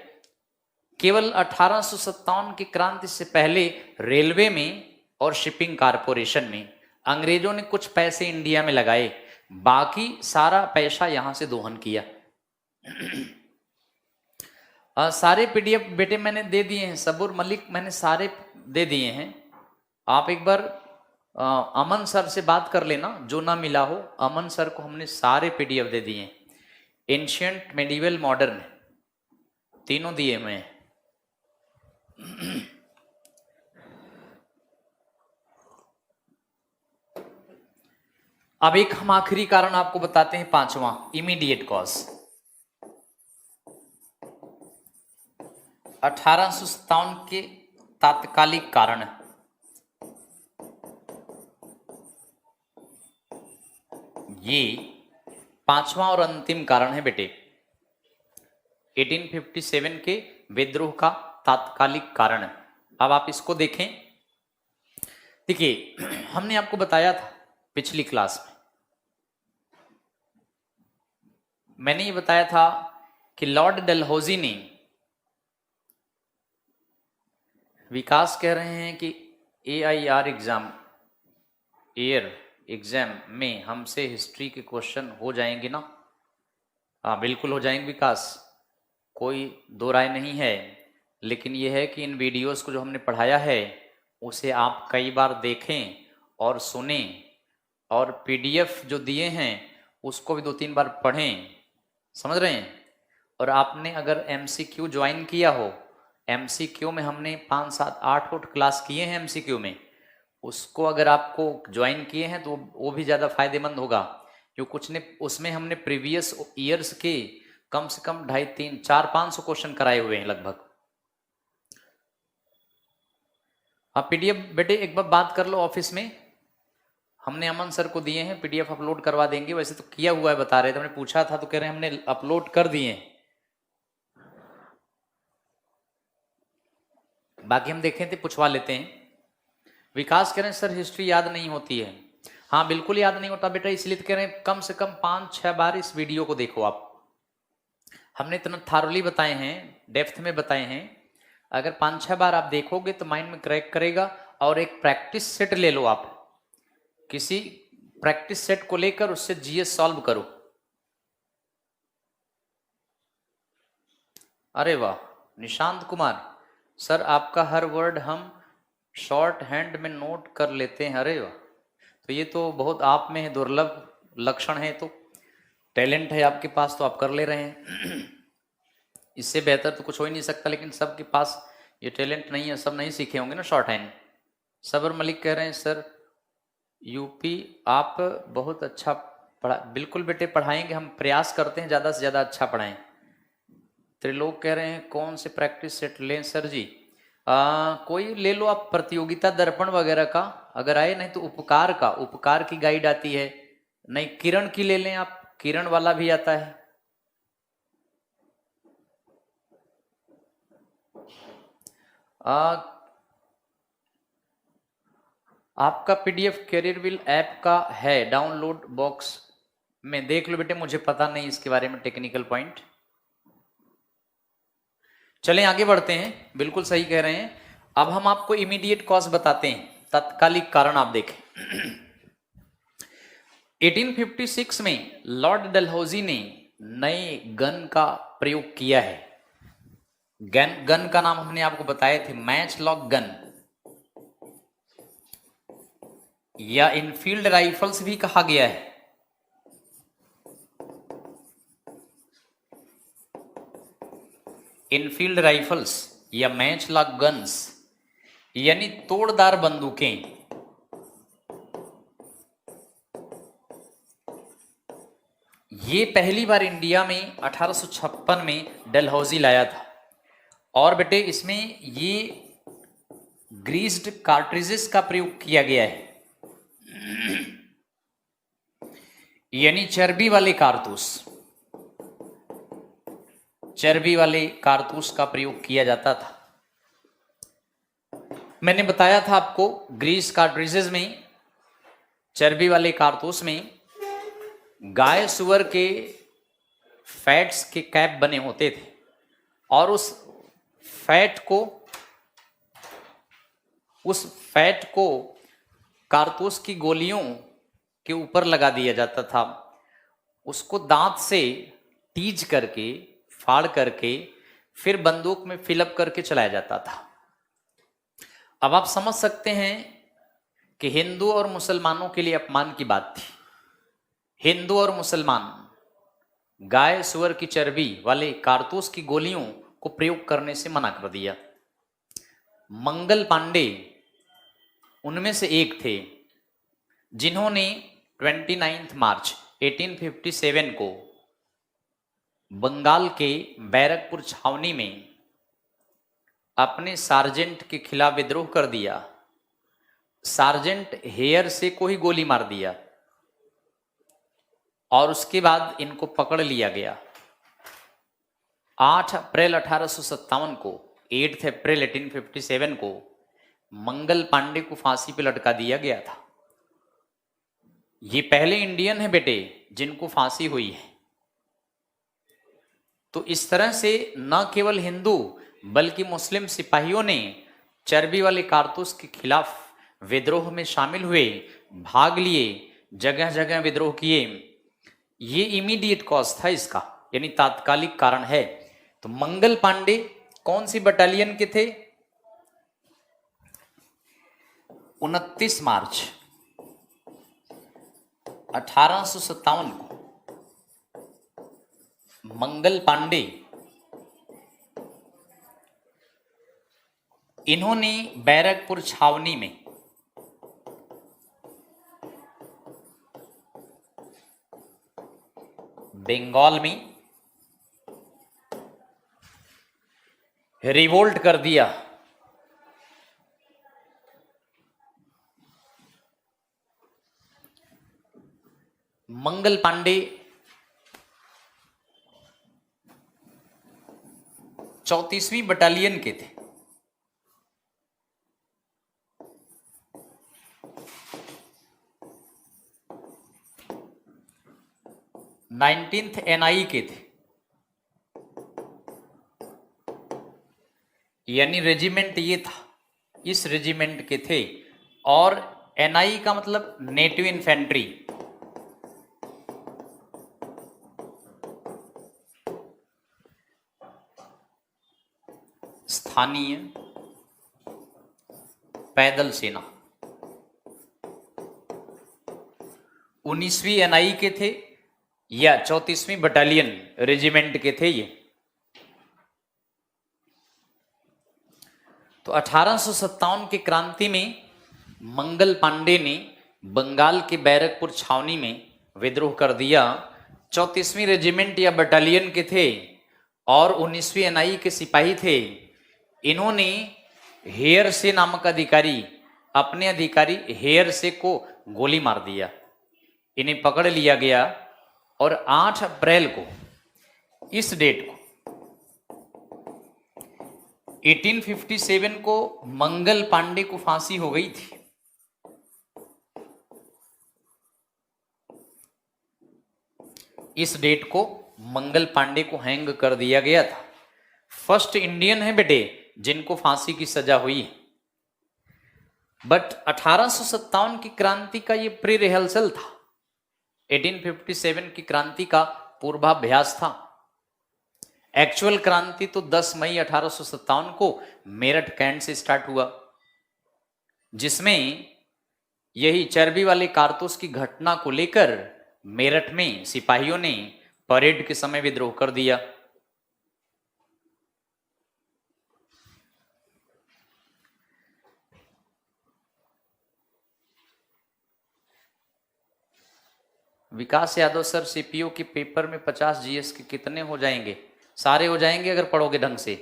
केवल 1857 की क्रांति से पहले रेलवे में और शिपिंग कारपोरेशन में अंग्रेजों ने कुछ पैसे इंडिया में लगाए, बाकी सारा पैसा यहां से दोहन किया। सारे पीडीएफ बेटे मैंने दे दिए हैं, सबूर मलिक मैंने सारे दे दिए हैं। आप एक बार अमन सर से बात कर लेना, जो ना मिला हो, अमन सर को हमने सारे पीडीएफ दे दिए हैं, एंशिएंट, मेडिवल, मॉडर्न, तीनों दिए हुए हैं। अब एक हम आखिरी कारण आपको बताते हैं, पांचवा, इमीडिएट कॉज। 1857 के तात्कालिक कारण। ये पांचवा और अंतिम कारण है बेटे, 1857 के विद्रोह का तात्कालिक कारण। अब आप इसको देखें। देखिए, हमने आपको बताया था पिछली क्लास में, मैंने ये बताया था कि लॉर्ड डलहौजी ने, विकास कह रहे हैं कि AIR एग्जाम में हमसे हिस्ट्री के क्वेश्चन हो जाएंगे ना? हाँ बिल्कुल हो जाएंगे विकास, कोई दो राय नहीं है। लेकिन यह है कि इन वीडियोस को जो हमने पढ़ाया है उसे आप कई बार देखें और सुनें, और PDF जो दिए हैं उसको भी 2-3 बार पढ़ें, समझ रहे हैं? और आपने अगर MCQ ज्वाइन किया हो, MCQ में हमने 5, 7, 8 क्लास किए हैं MCQ में, उसको अगर आपको ज्वाइन किए हैं तो वो भी ज़्यादा फायदेमंद होगा, क्योंकि कुछ ने उसमें हमने प्रीवियस ईयर्स के कम से कम 2.5, 3, 4, 500 क्वेश्चन कराए हुए हैं लगभग। आप PDF बेटे एक बार बात कर लो ऑफिस में, हमने अमन सर को दिए हैं, PDF अपलोड करवा देंगे। वैसे तो किया हुआ है बता रहे थे, हमने पूछा था तो कह रहे हैं हमने अपलोड कर दिए हैं। बाकी हम देखें थे, पूछवा लेते हैं। विकास कह रहे हैं सर हिस्ट्री याद नहीं होती है। हाँ बिल्कुल याद नहीं होता बेटा, इसलिए तो कह रहे हैं कम से कम 5-6 बार इस वीडियो को देखो आप। हमने इतना थारोली बताए हैं, डेप्थ में बताए हैं, अगर 5-6 बार आप देखोगे तो माइंड में क्रैक करेगा। और एक प्रैक्टिस सेट ले लो आप, किसी प्रैक्टिस सेट को लेकर उससे जीएस सॉल्व करो। अरे वाह निशांत कुमार सर, आपका हर वर्ड हम शॉर्ट हैंड में नोट कर लेते हैं। अरे वाह, तो ये तो बहुत आप में है, दुर्लभ लक्षण है, तो टैलेंट है आपके पास, तो आप कर ले रहे हैं। इससे बेहतर तो कुछ हो ही नहीं सकता, लेकिन सबके पास ये टैलेंट नहीं है, सब नहीं सीखे होंगे ना शॉर्ट हैंड। सबर मलिक कह रहे हैं सर यूपी आप बहुत अच्छा पढ़ा। बिल्कुल बेटे पढ़ाएंगे, हम प्रयास करते हैं ज़्यादा से ज़्यादा अच्छा पढ़ाएं। त्रिलोक कह रहे हैं कौन से प्रैक्टिस सेट लें सर जी? कोई ले लो आप, प्रतियोगिता दर्पण वगैरह का अगर आए, नहीं तो उपकार का, उपकार की गाइड आती है, नहीं किरण की ले लें आप, किरण वाला भी आता है। आपका पीडीएफ कैरियर विल ऐप का है डाउनलोड बॉक्स में, देख लो बेटे, मुझे पता नहीं इसके बारे में टेक्निकल पॉइंट। चलें आगे बढ़ते हैं, बिल्कुल सही कह रहे हैं। अब हम आपको इमीडिएट कॉज बताते हैं, तत्कालिक कारण आप देखें। 1856 में लॉर्ड डलहौजी ने नए गन का प्रयोग किया है। गन का नाम हमने आपको बताए थे, मैच लॉक गन या इनफील्ड राइफल्स भी कहा गया है। इनफील्ड राइफल्स या मैच लॉक गन्स यानी तोड़दार बंदूकें। ये पहली बार इंडिया में 1856 में डलहौजी लाया था। और बेटे इसमें ये ग्रीस्ड कार्ट्रिजेस का प्रयोग किया गया है, यानी चर्बी वाले कारतूस, चर्बी वाले कारतूस का प्रयोग किया जाता था। मैंने बताया था आपको, ग्रीस कार्ट्रिजेस में, चर्बी वाले कारतूस में गाय सुअर के फैट्स के कैप बने होते थे, और उस फैट को कारतूस की गोलियों के ऊपर लगा दिया जाता था। उसको दांत से टीज करके, फाड़ करके, फिर बंदूक में फिलअप करके चलाया जाता था। अब आप समझ सकते हैं कि हिंदू और मुसलमानों के लिए अपमान की बात थी। हिंदू और मुसलमान गाय सुअर की चर्बी वाले कारतूस की गोलियों को प्रयोग करने से मना कर दिया। मंगल पांडे उनमें से एक थे, जिन्होंने 29 मार्च 1857 को बंगाल के बैरकपुर छावनी में अपने सार्जेंट के खिलाफ विद्रोह कर दिया। सार्जेंट हेयर से को ही गोली मार दिया और उसके बाद इनको पकड़ लिया गया। 8 अप्रैल 1857 को, 8 अप्रैल 1857 को मंगल पांडे को फांसी पर लटका दिया गया था। ये पहले इंडियन है बेटे जिनको फांसी हुई है। तो इस तरह से न केवल हिंदू बल्कि मुस्लिम सिपाहियों ने चर्बी वाले कारतूस के खिलाफ विद्रोह में शामिल हुए, भाग लिए, जगह जगह विद्रोह किए। ये इमीडिएट कॉज था इसका, यानी तात्कालिक कारण है। तो मंगल पांडे कौन सी बटालियन के थे? 29 मार्च 1857 को मंगल पांडे, इन्होंने बैरकपुर छावनी में बंगाल में रिवोल्ट कर दिया। मंगल पांडे 34वीं बटालियन के थे। 19th एनआई के थे, यानी रेजिमेंट ये था, इस रेजिमेंट के थे। और एनआई का मतलब नेटिव इन्फेंट्री, स्थानीय पैदल सेना। 19वीं एनआई के थे या 34वीं बटालियन रेजिमेंट के थे ये। तो 1857 की क्रांति में मंगल पांडे ने बंगाल के बैरकपुर छावनी में विद्रोह कर दिया। 34वीं रेजिमेंट या बटालियन के थे और 19वीं एनआई के सिपाही थे। इन्होंने हेयर से नामक अधिकारी, अपने अधिकारी हेयर से को गोली मार दिया। इन्हें पकड़ लिया गया और 8 अप्रैल को, इस डेट को 1857 को मंगल पांडे को फांसी हो गई थी। इस डेट को मंगल पांडे को हैंग कर दिया गया था। फर्स्ट इंडियन है बेटे जिनको फांसी की सजा हुई है। बट 1857 की क्रांति का ये प्री रिहर्सल था, 1857 की क्रांति का पूर्वाभ्यास था। एक्चुअल क्रांति तो 10 मई 1857 को मेरठ कैंट से स्टार्ट हुआ, जिसमें यही चर्बी वाले कारतूस की घटना को लेकर मेरठ में सिपाहियों ने परेड के समय विद्रोह कर दिया। विकास यादव सर, सीपीओ के पेपर में 50 जीएस के कितने हो जाएंगे? सारे हो जाएंगे अगर पढ़ोगे ढंग से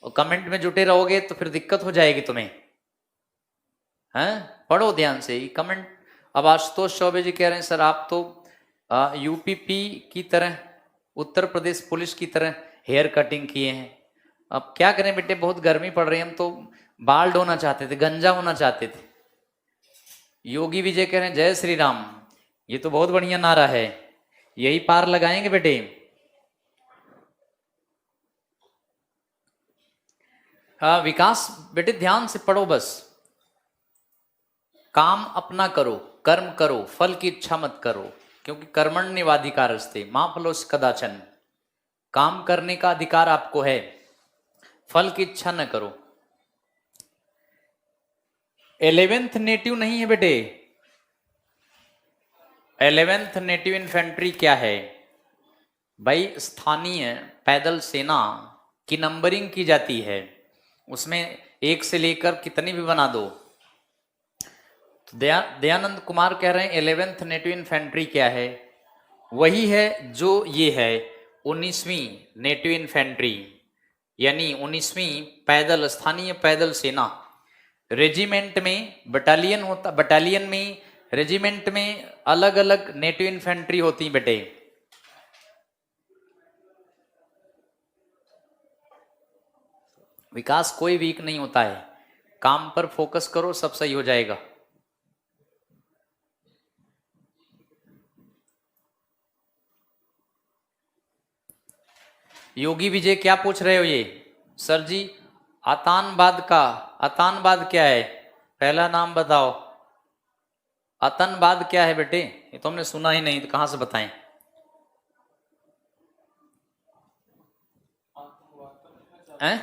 और कमेंट में जुटे रहोगे तो फिर दिक्कत हो जाएगी तुम्हें। हैं, पढ़ो ध्यान से ये कमेंट। अब आशुतोष चौबे जी कह रहे हैं सर आप तो यूपीपी की तरह, उत्तर प्रदेश पुलिस की तरह हेयर कटिंग किए हैं। अब क्या करें बेटे, बहुत गर्मी पड़ रही है, हम तो बाल होना चाहते थे, गंजा होना चाहते थे। योगी विजय कह रहे हैं जय श्री राम, ये तो बहुत बढ़िया नारा है, यही पार लगाएंगे बेटे। हाँ विकास बेटे ध्यान से पढ़ो, बस काम अपना करो, कर्म करो, फल की इच्छा मत करो, क्योंकि कर्मण्येवाधिकारस्ते मा फलोस्य कदाचन। काम करने का अधिकार आपको है, फल की इच्छा न करो। 11th नेटिव नहीं है बेटे। 11th नेटिव इन्फेंट्री क्या है भाई? स्थानीय पैदल सेना की नंबरिंग की जाती है, उसमें 1 से लेकर कितनी भी बना दो। तो दयानंद कुमार कह रहे हैं 11th नेटिव इन्फेंट्री क्या है? वही है जो ये है 19वीं नेटिव इन्फेंट्री, यानी 19वीं पैदल, स्थानीय पैदल सेना। रेजिमेंट में बटालियन होता, बटालियन में, रेजिमेंट में अलग अलग नेटिव इन्फेंट्री होती बेटे। विकास कोई वीक नहीं होता है, काम पर फोकस करो, सब सही हो जाएगा। योगी विजय क्या पूछ रहे हो ये? सर जी आतंकवाद का, आतंकवाद क्या है? पहला नाम बताओ। आतंकवाद क्या है बेटे? ये तो हमने सुना ही नहीं, तो कहां से बताएं? हैं?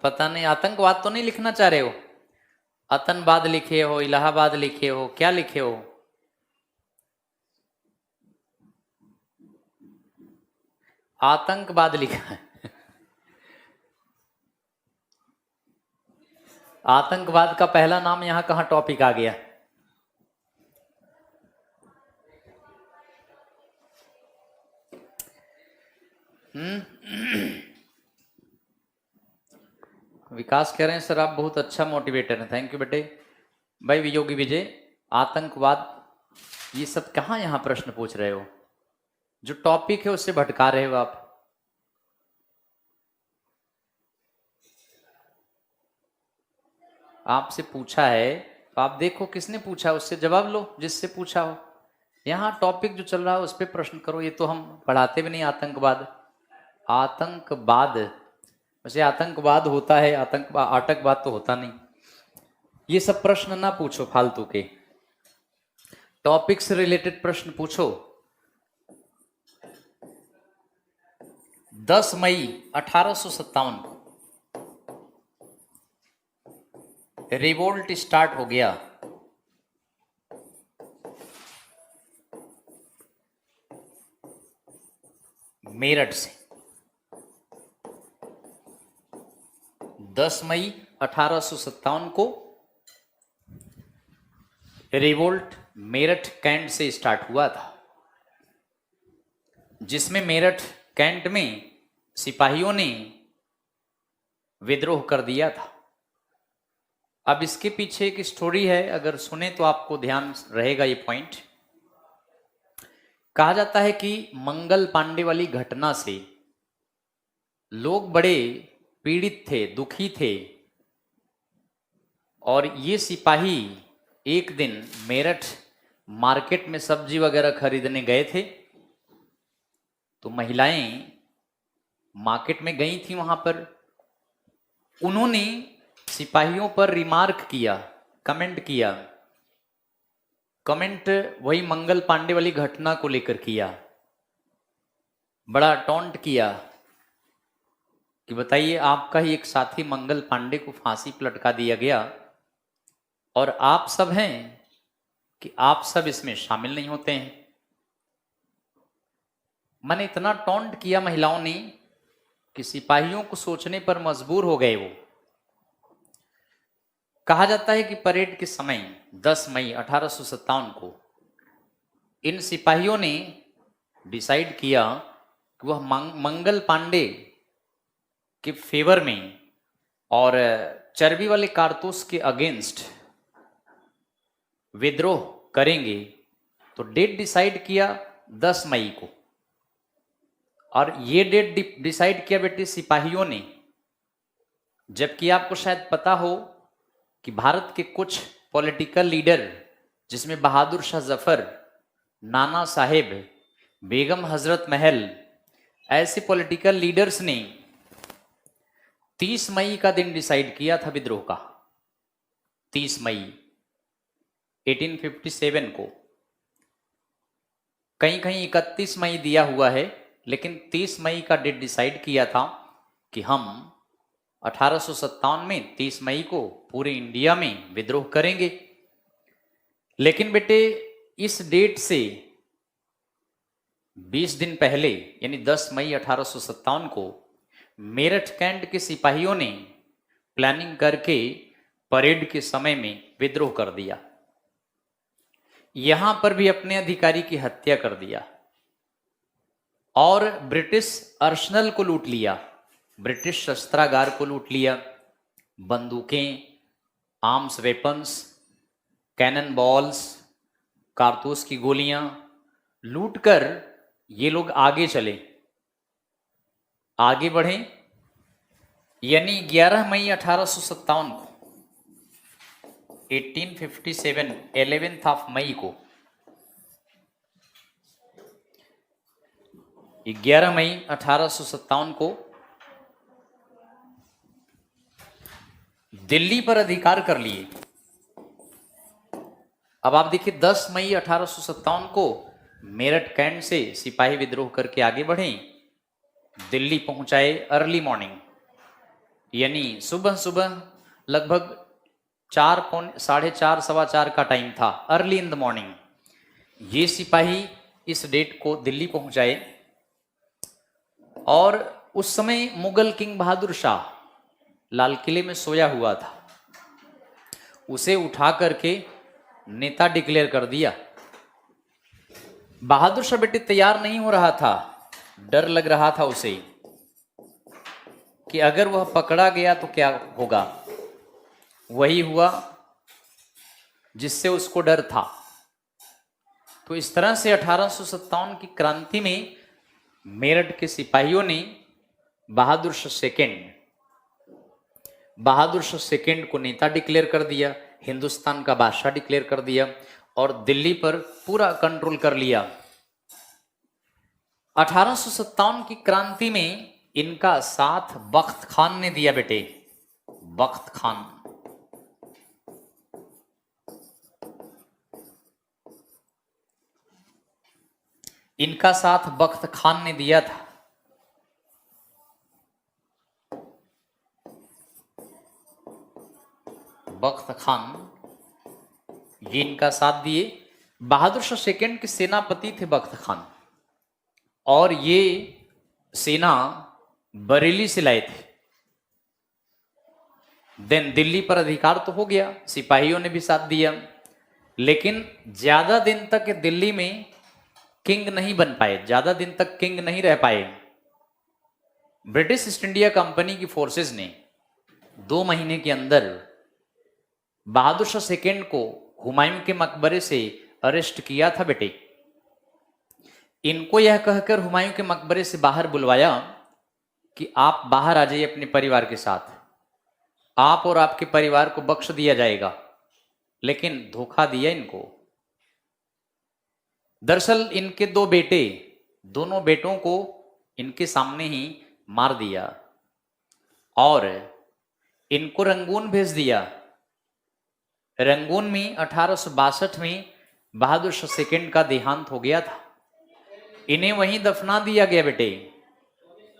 पता नहीं, आतंकवाद तो नहीं लिखना चाह रहे हो? आतंकवाद लिखे हो, इलाहाबाद लिखे हो, क्या लिखे हो? आतंकवाद लिखा है। आतंकवाद का पहला नाम यहां कहां टॉपिक आ गया? विकास कह रहे हैं सर आप बहुत अच्छा मोटिवेटर हैं, थैंक यू बेटे। भाई योगी विजय, आतंकवाद ये सब कहाँ यहाँ प्रश्न पूछ रहे हो? जो टॉपिक है उससे भटका रहे हो आप। आपसे पूछा है तो आप देखो किसने पूछा, उससे जवाब लो जिससे पूछा हो। यहाँ टॉपिक जो चल रहा है उस पर प्रश्न करो। ये तो हम पढ़ाते भी नहीं आतंकवाद। आतंकवाद वैसे आतंकवाद होता है, आतंकवाद तो होता नहीं। ये सब प्रश्न ना पूछो फालतू के, टॉपिक से रिलेटेड प्रश्न पूछो। 10 मई 1857 को रिवोल्ट स्टार्ट हो गया। मेरठ से 10 मई 1857 को रिवोल्ट मेरठ कैंट से स्टार्ट हुआ था, जिसमें मेरठ कैंट में सिपाहियों ने विद्रोह कर दिया था। अब इसके पीछे एक स्टोरी है, अगर सुने तो आपको ध्यान रहेगा ये पॉइंट। कहा जाता है कि मंगल पांडे वाली घटना से लोग बड़े पीड़ित थे, दुखी थे, और ये सिपाही एक दिन मेरठ मार्केट में सब्जी वगैरह खरीदने गए थे। तो महिलाएं मार्केट में गई थी, वहां पर उन्होंने सिपाहियों पर रिमार्क किया, कमेंट किया। कमेंट वही मंगल पांडे वाली घटना को लेकर किया, बड़ा टॉन्ट किया कि बताइए आपका ही एक साथी मंगल पांडे को फांसी पर लटका दिया गया और आप सब हैं कि आप सब इसमें शामिल नहीं होते हैं। मैंने इतना टॉन्ट किया महिलाओं ने कि सिपाहियों को सोचने पर मजबूर हो गए वो। कहा जाता है कि परेड के समय 10 मई 1857 को इन सिपाहियों ने डिसाइड किया कि वह मंगल पांडे के फेवर में और चर्बी वाले कारतूस के अगेंस्ट विद्रोह करेंगे। तो डेट डिसाइड किया 10 मई को, और ये डेट डिसाइड किया बेटे सिपाहियों ने। जबकि आपको शायद पता हो कि भारत के कुछ पॉलिटिकल लीडर, जिसमें बहादुर शाह जफर, नाना साहेब, बेगम हजरत महल, ऐसे पॉलिटिकल लीडर्स ने 30 मई का दिन डिसाइड किया था विद्रोह का। 30 मई 1857 को, कहीं कहीं 31 मई दिया हुआ है, लेकिन 30 मई का डेट डिसाइड किया था कि हम 1857 में 30 मई को पूरे इंडिया में विद्रोह करेंगे। लेकिन बेटे इस डेट से 20 दिन पहले यानी 10 मई 1857 को मेरठ कैंट के सिपाहियों ने प्लानिंग करके परेड के समय में विद्रोह कर दिया। यहां पर भी अपने अधिकारी की हत्या कर दिया और ब्रिटिश अर्सनल को लूट लिया, ब्रिटिश शस्त्रागार को लूट लिया। बंदूकें, आर्म्स वेपन्स, कैनन बॉल्स, कारतूस की गोलियां लूटकर ये लोग आगे चले, आगे बढ़े। यानी 11 मई 1857 को 1857 11th ऑफ मई को 11 मई 1857 को दिल्ली पर अधिकार कर लिए। अब आप देखिए 10 मई 1857 को मेरठ कैंट से सिपाही विद्रोह करके आगे बढ़े, दिल्ली पहुंचाए अर्ली मॉर्निंग, यानी सुबह सुबह लगभग 4:30 सवा 4 का टाइम था, अर्ली इन द मॉर्निंग। ये सिपाही इस डेट को दिल्ली पहुंचाए और उस समय मुगल किंग बहादुर शाह लाल किले में सोया हुआ था, उसे उठा करके नेता डिक्लेयर कर दिया। बहादुर शाह बेटे तैयार नहीं हो रहा था, डर लग रहा था उसे कि अगर वह पकड़ा गया तो क्या होगा। वही हुआ जिससे उसको डर था। तो इस तरह से 1857 की क्रांति में मेरठ के सिपाहियों ने बहादुर शाह सेकेंड को नेता डिक्लेयर कर दिया, हिंदुस्तान का बादशाह डिक्लेयर कर दिया। और दिल्ली पर पूरा कंट्रोल कर लिया। 1857 की क्रांति में इनका साथ बख्त खान ने दिया बेटे, बख्त खान। इनका साथ बख्त खान ने दिया था। बख्त खान ये इनका साथ दिए। बहादुर शाह सेकंड के सेनापति थे बख्त खान, और ये सेना बरेली से लाए थे। देन दिल्ली पर अधिकार तो हो गया, सिपाहियों ने भी साथ दिया, लेकिन ज्यादा दिन तक दिल्ली में किंग नहीं बन पाए, ज्यादा दिन तक किंग नहीं रह पाए। ब्रिटिश ईस्ट इंडिया कंपनी की फोर्सेस ने 2 महीने के अंदर बहादुर शाह सेकंड को हुमायूं के मकबरे से अरेस्ट किया था बेटे। इनको यह कहकर हुमायूं के मकबरे से बाहर बुलवाया कि आप बाहर आ जाइए अपने परिवार के साथ, आप और आपके परिवार को बख्श दिया जाएगा। लेकिन धोखा दिया इनको। दरअसल इनके 2 बेटे, दोनों बेटों को इनके सामने ही मार दिया और इनको रंगून भेज दिया। रंगून में 1862 में बहादुर शाह सेकंड का देहांत हो गया था। इन्हें वहीं दफना दिया गया बेटे।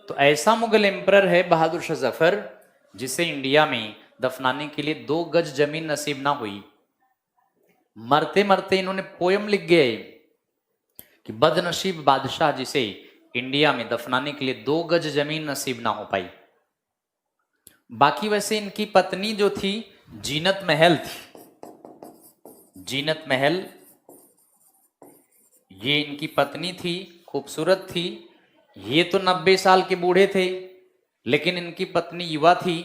तो ऐसा मुगल एम्परर है बहादुर शाह जफर, जिसे इंडिया में दफनाने के लिए 2 गज जमीन नसीब ना हुई। मरते मरते इन्होंने पोयम लिख गए कि बदनसीब बादशाह जिसे इंडिया में दफनाने के लिए 2 गज जमीन नसीब ना हो पाई। बाकी वैसे इनकी पत्नी जो थी जीनत महल थी। जीनत महल ये इनकी पत्नी थी, खूबसूरत थी। ये तो 90 साल के बूढ़े थे, लेकिन इनकी पत्नी युवा थी।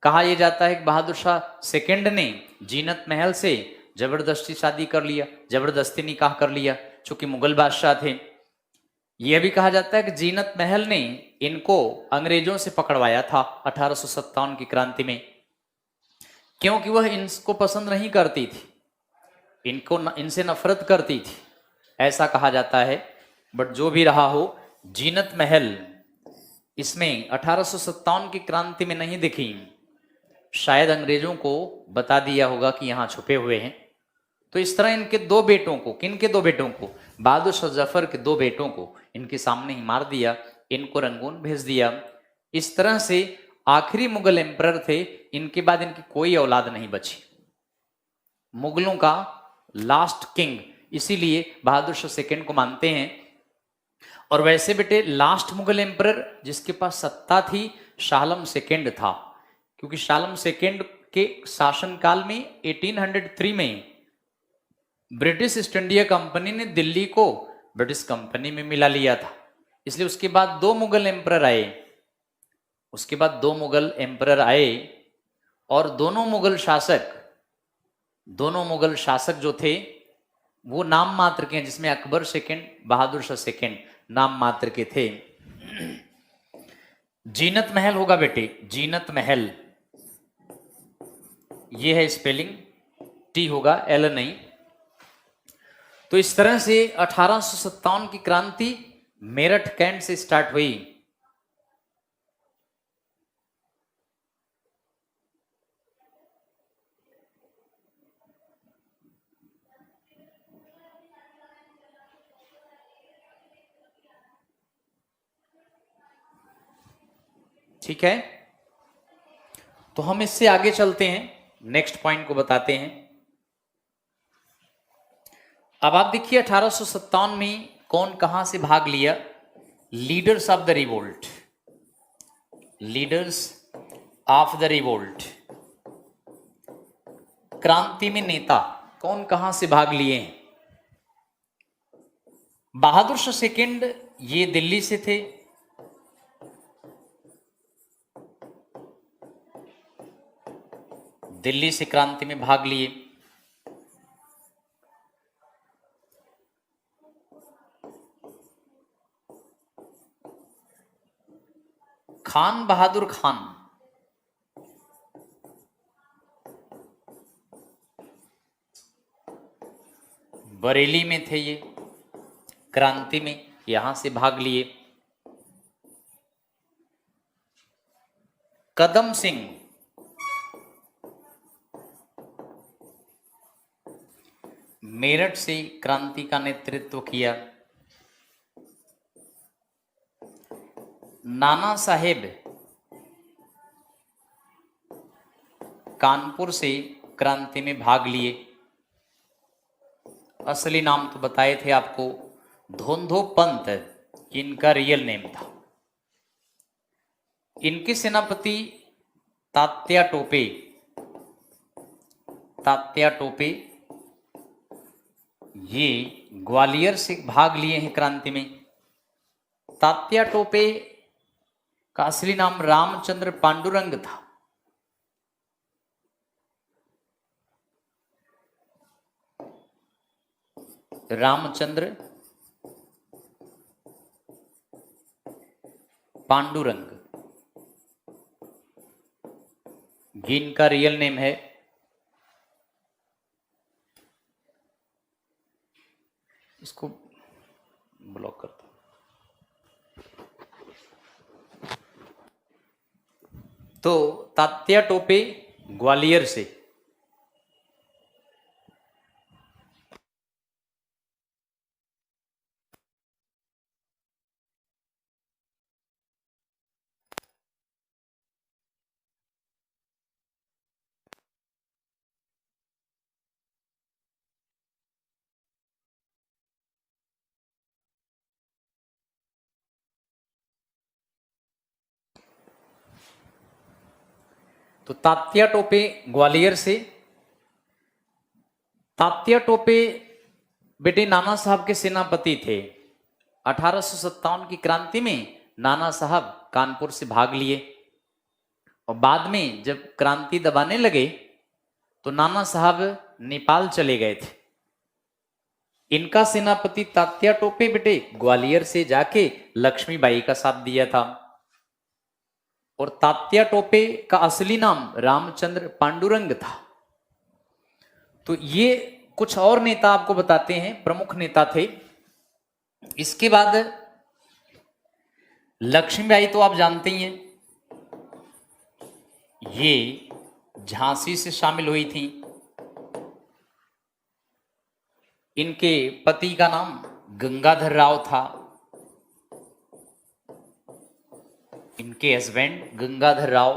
कहा यह जाता है कि बहादुर शाह सेकंड ने जीनत महल से जबरदस्ती शादी कर लिया, जबरदस्ती निकाह कर लिया, चूंकि मुगल बादशाह थे। यह भी कहा जाता है कि जीनत महल ने इनको अंग्रेजों से पकड़वाया था 1857 की क्रांति में, क्योंकि वह इनको पसंद नहीं करती थी, इनसे नफरत करती थी, ऐसा कहा जाता है। बट जो भी रहा हो, जीनत महल इसमें 1857 की क्रांति में नहीं दिखी। शायद अंग्रेजों को बता दिया होगा कि यहां छुपे हुए हैं। तो इस तरह इनके 2 बेटों को, किनके 2 बेटों को, बहादुर शाह जफर के 2 बेटों को इनके सामने ही मार दिया, इनको रंगून भेज दिया। इस तरह से आखिरी मुगल एम्परर थे। इनके बाद इनकी कोई औलाद नहीं बची। मुगलों का लास्ट किंग, इसीलिए बहादुर शाह सेकंड को मानते हैं। और वैसे बेटे लास्ट मुगल एम्परर जिसके पास सत्ता थी शाह आलम सेकंड था, क्योंकि शाह आलम सेकंड के शासनकाल में 1803 में ब्रिटिश ईस्ट इंडिया कंपनी ने दिल्ली को ब्रिटिश कंपनी में मिला लिया था। इसलिए उसके बाद 2 मुगल एम्परर आए। उसके बाद 2 मुगल एम्परर आए और दोनों मुगल शासक जो थे वो नाम मात्र के हैं, जिसमें अकबर सेकंड, बहादुर शाह सेकंड नाम मात्र के थे। जीनत महल होगा बेटे, जीनत महल, ये है स्पेलिंग, टी होगा, एल नहीं। तो इस तरह से 1857 की क्रांति मेरठ कैंट से स्टार्ट हुई। ठीक है, तो हम इससे आगे चलते हैं, नेक्स्ट पॉइंट को बताते हैं। अब आप देखिए 1857 में कौन कहां से भाग लिया। Leaders of the revolt, leaders of the revolt, क्रांति में नेता कौन कहां से भाग लिए हैं। बहादुर शाह सेकंड ये दिल्ली से थे। दिल्ली से क्रांति में भाग लिए। खान बहादुर खान, बरेली में थे ये क्रांति में, यहां से भाग लिए। कदम सिंह मेरठ से क्रांति का नेतृत्व किया। नाना साहेब कानपुर से क्रांति में भाग लिए। असली नाम तो बताए थे आपको, धोंधो पंत इनका रियल नेम था। इनके सेनापति तात्या टोपे, तात्या टोपे ये ग्वालियर से भाग लिए हैं क्रांति में। तात्या टोपे का असली नाम रामचंद्र पांडुरंग था। रामचंद्र पांडुरंग ये इनका रियल नेम है। इसको ब्लॉक करता हूं। तो तात्या टोपे ग्वालियर से, तो तात्या टोपे ग्वालियर से। तात्या टोपे बेटे नाना साहब के सेनापति थे। 1857 की क्रांति में नाना साहब कानपुर से भाग लिए और बाद में जब क्रांति दबाने लगे तो नाना साहब नेपाल चले गए थे। इनका सेनापति तात्या टोपे बेटे ग्वालियर से जाके लक्ष्मीबाई का साथ दिया था। और तात्या टोपे का असली नाम रामचंद्र पांडुरंग था। तो ये कुछ और नेता आपको बताते हैं, प्रमुख नेता थे। इसके बाद लक्ष्मीबाई तो आप जानते ही हैं, ये झांसी से शामिल हुई थी। इनके पति का नाम गंगाधर राव था। इनके हस्बैंड गंगाधर राव,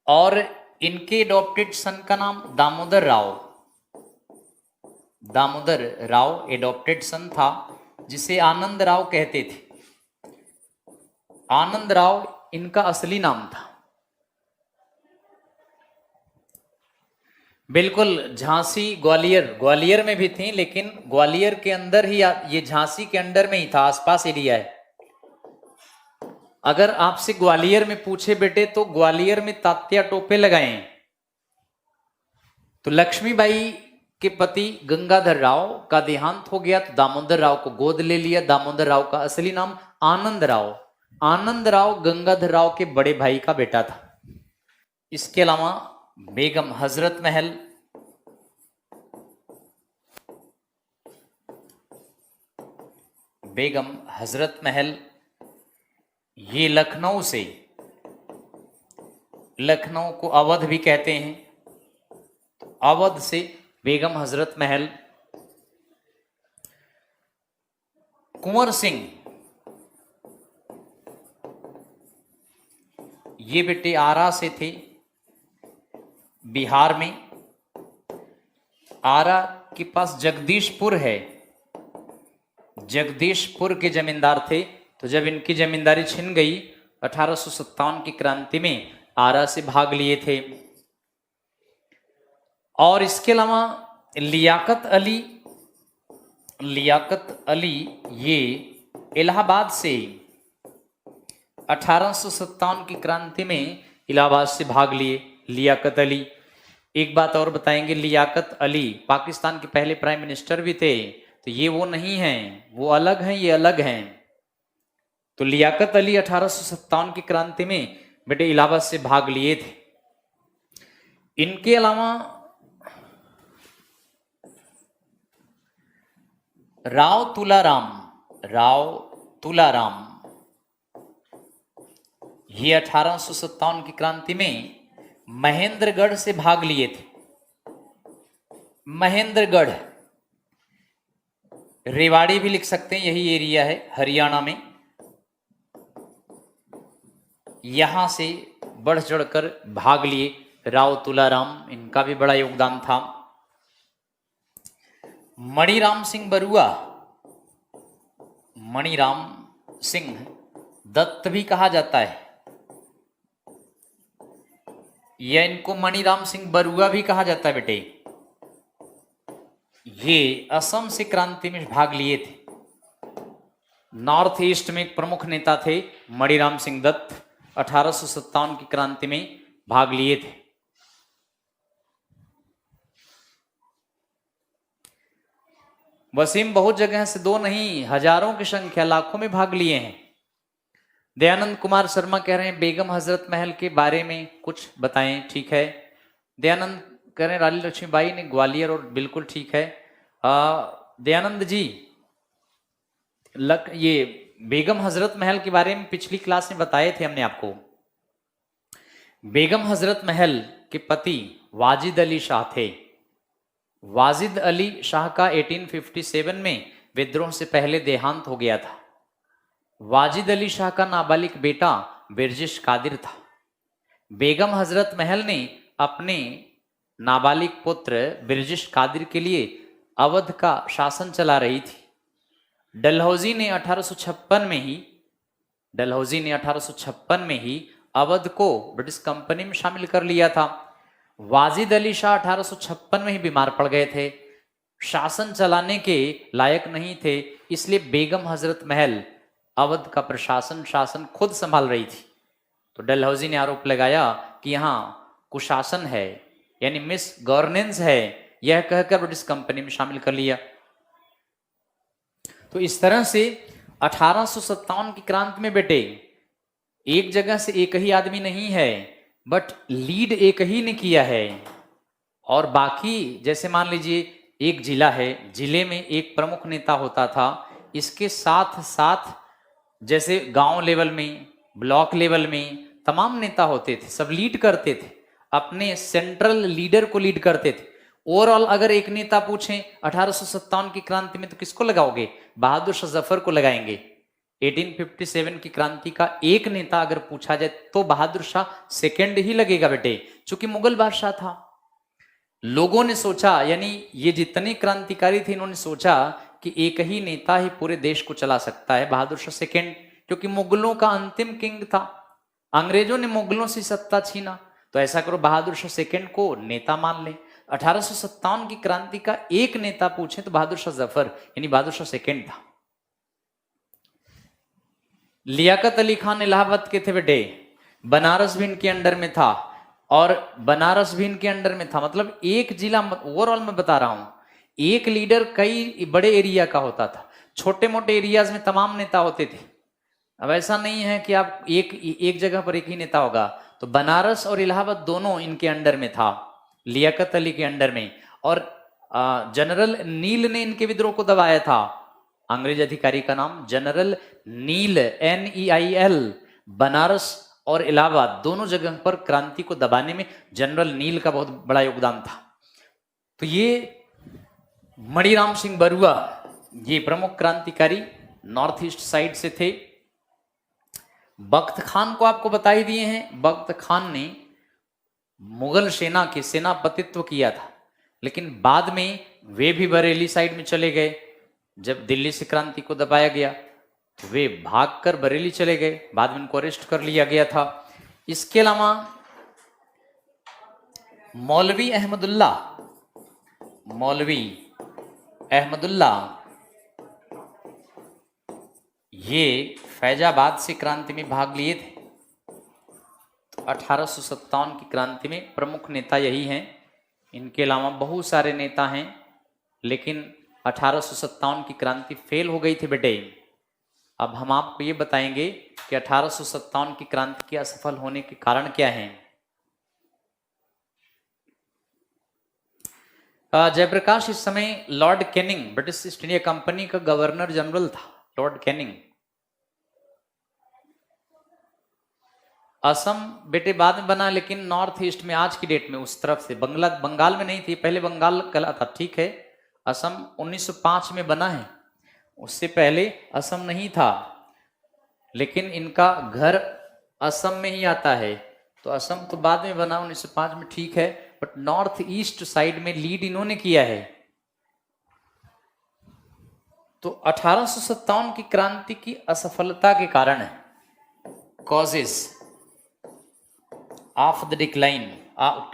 और इनके एडॉप्टेड सन का नाम दामोदर राव। दामोदर राव एडॉप्टेड सन था, जिसे आनंद राव कहते थे। आनंद राव इनका असली नाम था। बिल्कुल झांसी ग्वालियर, ग्वालियर में भी थी, लेकिन ग्वालियर के अंदर ही, ये झांसी के अंडर में ही था, आसपास एरिया है। अगर आपसे ग्वालियर में पूछे बेटे तो ग्वालियर में तात्या टोपे लगाए। तो लक्ष्मीबाई के पति गंगाधर राव का देहांत हो गया तो दामोदर राव को गोद ले लिया। दामोदर राव का असली नाम आनंद राव। आनंद राव गंगाधर राव के बड़े भाई का बेटा था। इसके अलावा बेगम हजरत महल, बेगम हजरत महल ये लखनऊ से, लखनऊ को अवध भी कहते हैं, तो अवध से बेगम हजरत महल। कुंवर सिंह ये बेटे आरा से थे, बिहार में। आरा के पास जगदीशपुर है, जगदीशपुर के जमींदार थे। तो जब इनकी जमींदारी छिन गई 1857 की क्रांति में, आरा से भाग लिए थे। और इसके अलावा लियाकत अली, लियाकत अली ये इलाहाबाद से 1857 की क्रांति में इलाहाबाद से भाग लिए। लियाकत अली, एक बात और बताएंगे, लियाकत अली पाकिस्तान के पहले प्राइम मिनिस्टर भी थे। तो ये वो नहीं हैं, वो अलग हैं, ये अलग हैं। तो लियाकत अली 1857 की क्रांति में बेटे इलाहाबाद से भाग लिए थे। इनके अलावा राव तुलाराम ये 1857 की क्रांति में महेंद्रगढ़ से भाग लिए थे। महेंद्रगढ़, रेवाड़ी भी लिख सकते हैं, यही एरिया है हरियाणा में। यहां से बढ़ चढ़कर भाग लिए राव तुलाराम, इनका भी बड़ा योगदान था। मणिराम सिंह बरुआ, मणिराम सिंह दत्त भी कहा जाता है, या इनको मणिराम सिंह बरुआ भी कहा जाता है बेटे। ये असम से क्रांति में भाग लिए थे। नॉर्थ ईस्ट में एक प्रमुख नेता थे मणिराम सिंह दत्त, 1857 की क्रांति में भाग लिए थे। वसीम बहुत जगह से, दो नहीं हजारों की संख्या, लाखों में भाग लिए हैं। दयानंद कुमार शर्मा कह रहे हैं बेगम हजरत महल के बारे में कुछ बताएं। ठीक है, दयानंद कह रहे हैं रानी लक्ष्मीबाई ने ग्वालियर, और बिल्कुल ठीक है दयानंद जी। ये बेगम हजरत महल के बारे में पिछली क्लास में बताए थे हमने आपको। बेगम हजरत महल के पति वाजिद अली शाह थे। वाजिद अली शाह का 1857 में विद्रोह से पहले देहांत हो गया था। वाजिद अली शाह का नाबालिग बेटा बिरजिश कादिर था। बेगम हजरत महल ने अपने नाबालिग पुत्र बिरजिश कादिर के लिए अवध का शासन चला रही थी। डलहौजी ने 1856 में ही अवध को ब्रिटिश कंपनी में शामिल कर लिया था। वाजिद अली शाह 1856 में ही बीमार पड़ गए थे, शासन चलाने के लायक नहीं थे, इसलिए बेगम हजरत महल अवध का शासन खुद संभाल रही थी। तो डलहौजी ने आरोप लगाया कि यहाँ कुशासन है, यानी मिस गवर्नेंस है, यह कहकर ब्रिटिश कंपनी में शामिल कर लिया। तो इस तरह से 1857 की क्रांति में बेटे एक जगह से एक ही आदमी नहीं है, बट लीड एक ही ने किया है। और बाकी जैसे मान लीजिए एक जिला है, जिले में एक प्रमुख नेता होता था, इसके साथ साथ जैसे गांव लेवल में, ब्लॉक लेवल में तमाम नेता होते थे, सब लीड करते थे, अपने सेंट्रल लीडर को लीड करते थे। ओवरऑल अगर एक नेता पूछें 1857 की क्रांति में तो किसको लगाओगे? बहादुर शाह जफर को लगाएंगे। 1857 की क्रांति का एक नेता अगर पूछा जाए तो बहादुर शाह सेकंड ही लगेगा बेटे, क्योंकि मुगल बादशाह था। लोगों ने सोचा, यानी ये जितने क्रांतिकारी थे इन्होंने सोचा कि एक ही नेता ही पूरे देश को चला सकता है, बहादुर शाह सेकंड, क्योंकि मुगलों का अंतिम किंग था। अंग्रेजों ने मुगलों से सत्ता छीना, तो ऐसा करो बहादुर शाह सेकंड को नेता मान ले। 1857 की क्रांति का एक नेता पूछे तो बहादुर शाह जफर यानी बहादुर शाह सेकंड था। लियाकत अली खान इलाहाबाद के थे बेटे, बनारस भी इनके अंडर में था, और बनारस भी इनके अंडर में था। मतलब एक जिला, ओवरऑल मैं बता रहा हूं, एक लीडर कई बड़े एरिया का होता था, छोटे मोटे एरियाज में तमाम नेता होते थे। अब ऐसा नहीं है कि आप एक जगह पर एक ही नेता होगा। तो बनारस और इलाहाबाद दोनों इनके अंडर में था, लियाकत अली के अंडर में। और जनरल नील ने इनके विद्रोह को दबाया था। अंग्रेज अधिकारी का नाम जनरल नील, NEIL। बनारस और इलाहाबाद दोनों जगह पर क्रांति को दबाने में जनरल नील का बहुत बड़ा योगदान था। तो ये मणिराम सिंह बरुआ, ये प्रमुख क्रांतिकारी नॉर्थ ईस्ट साइड से थे। बख्त खान को आपको बता ही दिए हैं। बख्त खान ने मुगल सेना के सेनापतित्व किया था, लेकिन बाद में वे भी बरेली साइड में चले गए। जब दिल्ली से क्रांति को दबाया गया तो वे भागकर बरेली चले गए, बाद में उनको अरेस्ट कर लिया गया था। इसके अलावा मौलवी अहमदुल्ला ये फैजाबाद से क्रांति में भाग लिए थे। 1857 की क्रांति में प्रमुख नेता यही हैं। इनके अलावा बहुत सारे नेता हैं, लेकिन 1857 की क्रांति फेल हो गई थी बेटे। अब हम आपको ये बताएंगे कि 1857 की क्रांति के असफल होने के कारण क्या हैं। जयप्रकाश इस समय Lord Canning British East India company का गवर्नर जनरल था, लॉर्ड कैनिंग। असम बेटे बाद में बना, लेकिन नॉर्थ ईस्ट में आज की डेट में उस तरफ से बंगाल में नहीं थी, पहले बंगाल कला था, ठीक है। असम 1905 में बना है, उससे पहले असम नहीं था, लेकिन इनका घर असम में ही आता है, तो असम तो बाद में बना 1905 में, ठीक है। बट नॉर्थ ईस्ट साइड में लीड इन्होंने किया है। तो 1857 की क्रांति की असफलता के कारण, causes of the decline,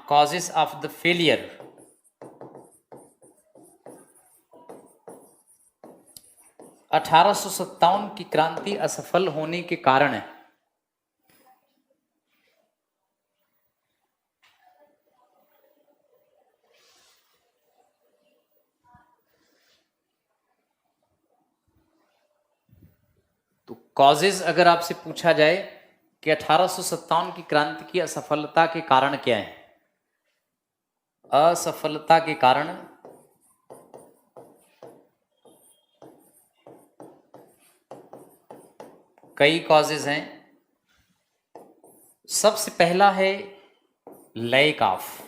causes of the failure, 1857 की क्रांति असफल होने के कारण तो कॉजेज अगर आपसे पूछा जाए कि 1857 की क्रांति की असफलता के कारण क्या है, असफलता के कारण कई कॉजेज हैं। सबसे पहला है लैक ऑफ,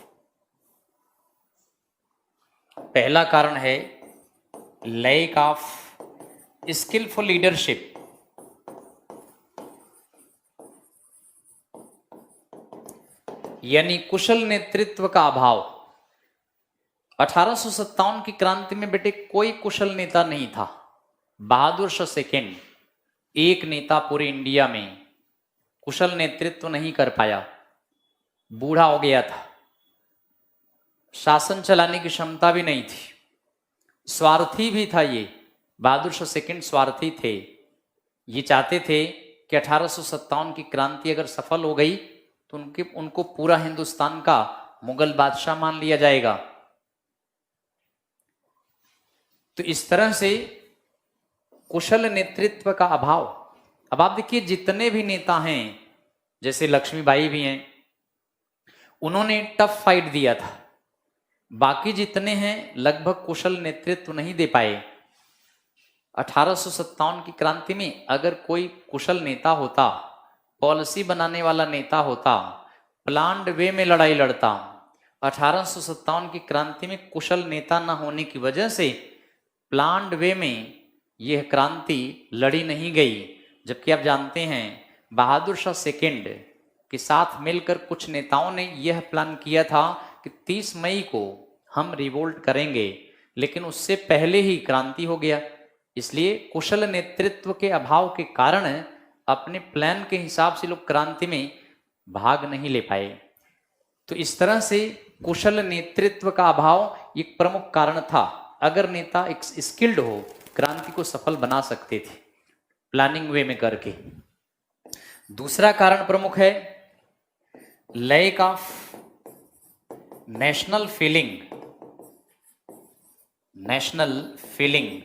पहला कारण है लैक ऑफ स्किलफुल लीडरशिप, यानी कुशल नेतृत्व का अभाव। 1857 की क्रांति में बेटे कोई कुशल नेता नहीं था। बहादुर शाह सेकेंड एक नेता पूरे इंडिया में कुशल नेतृत्व नहीं कर पाया, बूढ़ा हो गया था, शासन चलाने की क्षमता भी नहीं थी, स्वार्थी भी था ये। बहादुर शाह सेकेंड स्वार्थी थे, ये चाहते थे कि 1857 की क्रांति अगर सफल हो गई तो उनको पूरा हिंदुस्तान का मुगल बादशाह मान लिया जाएगा। तो इस तरह से कुशल नेतृत्व का अभाव। अब आप देखिए जितने भी नेता हैं, जैसे लक्ष्मीबाई भी हैं, उन्होंने टफ फाइट दिया था, बाकी जितने हैं लगभग कुशल नेतृत्व नहीं दे पाए। 1857 की क्रांति में अगर कोई कुशल नेता होता, पॉलिसी बनाने वाला नेता होता, प्लान्ड वे में लड़ाई लड़ता, 1857 की क्रांति में कुशल नेता न होने की वजह से प्लान्ड वे में यह क्रांति लड़ी नहीं गई। जबकि आप जानते हैं बहादुर शाह सेकेंड के साथ मिलकर कुछ नेताओं ने यह प्लान किया था कि 30 मई को हम रिवोल्ट करेंगे, लेकिन उससे पहले ही क्रांति हो गया। इसलिए कुशल नेतृत्व के अभाव के कारण अपने प्लान के हिसाब से लोग क्रांति में भाग नहीं ले पाए। तो इस तरह से कुशल नेतृत्व का अभाव एक प्रमुख कारण था। अगर नेता एक स्किल्ड हो, क्रांति को सफल बना सकते थे प्लानिंग वे में करके। दूसरा कारण प्रमुख है lack of national feeling, national feeling,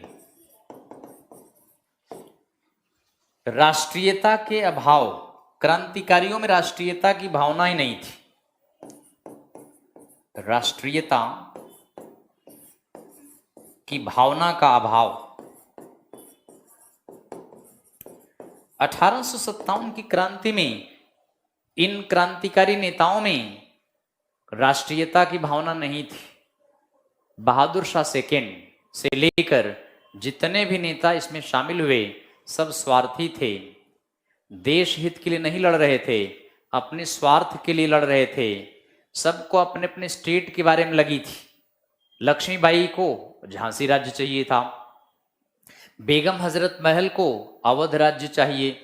राष्ट्रीयता के अभाव। क्रांतिकारियों में राष्ट्रीयता की भावना ही नहीं थी, राष्ट्रीयता की भावना का अभाव। 1857 की क्रांति में इन क्रांतिकारी नेताओं में राष्ट्रीयता की भावना नहीं थी। बहादुर शाह सेकेंड से लेकर जितने भी नेता इसमें शामिल हुए सब स्वार्थी थे, देश हित के लिए नहीं लड़ रहे थे, अपने स्वार्थ के लिए लड़ रहे थे। सबको अपने अपने स्टेट के बारे में लगी थी। लक्ष्मीबाई को झांसी राज्य चाहिए था, बेगम हजरत महल को अवध राज्य चाहिए,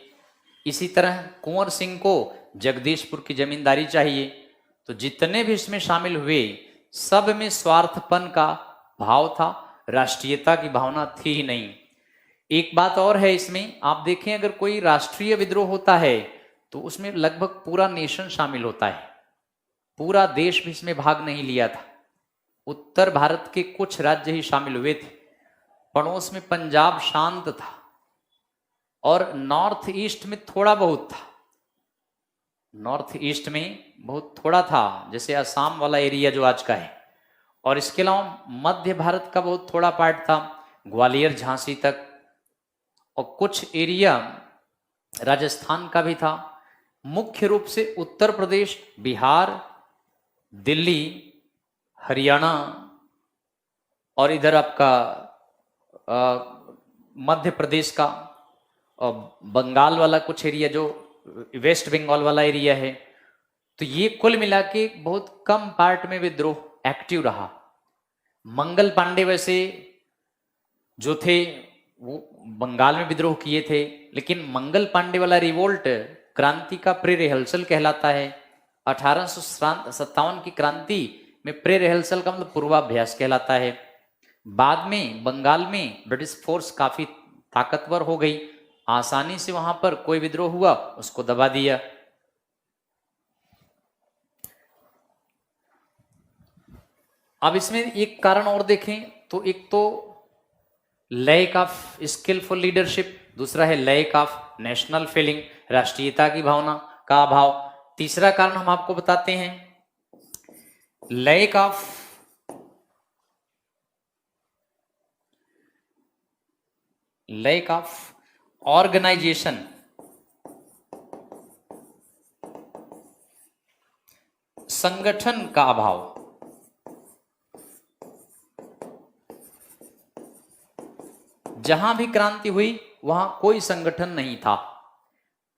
इसी तरह कुंवर सिंह को जगदीशपुर की जमींदारी चाहिए। तो जितने भी इसमें शामिल हुए सब में स्वार्थपन का भाव था, राष्ट्रीयता की भावना थी ही नहीं। एक बात और है इसमें, आप देखें अगर कोई राष्ट्रीय विद्रोह होता है तो उसमें लगभग पूरा नेशन शामिल होता है, पूरा देश भी इसमें भाग नहीं लिया था। उत्तर भारत के कुछ राज्य ही शामिल हुए थे, पड़ोस में पंजाब शांत था और नॉर्थ ईस्ट में थोड़ा बहुत था, नॉर्थ ईस्ट में बहुत थोड़ा था, जैसे असम वाला एरिया जो आज का है और इसके अलावा मध्य भारत का बहुत थोड़ा पार्ट था, ग्वालियर झांसी तक, और कुछ एरिया राजस्थान का भी था। मुख्य रूप से उत्तर प्रदेश, बिहार, दिल्ली, हरियाणा और इधर आपका मध्य प्रदेश का और बंगाल वाला कुछ एरिया, जो वेस्ट बंगाल वाला एरिया है। तो ये कुल मिला के बहुत कम पार्ट में विद्रोह एक्टिव रहा। मंगल पांडे वैसे जो थे वो बंगाल में विद्रोह किए थे, लेकिन मंगल पांडे वाला रिवोल्ट क्रांति का प्री रिहर्सल कहलाता है। 1857 की क्रांति में प्री रिहर्सल का मतलब पूर्वाभ्यास कहलाता है। बाद में बंगाल में ब्रिटिश फोर्स काफी ताकतवर हो गई, आसानी से वहां पर कोई विद्रोह हुआ उसको दबा दिया। अब इसमें एक कारण और देखें तो एक तो लैक ऑफ स्किलफुल लीडरशिप, दूसरा है लैक ऑफ नेशनल फीलिंग, राष्ट्रीयता की भावना का अभाव। तीसरा कारण हम आपको बताते हैं, लैक ऑफ ऑर्गेनाइजेशन, संगठन का अभाव। जहां भी क्रांति हुई वहां कोई संगठन नहीं था,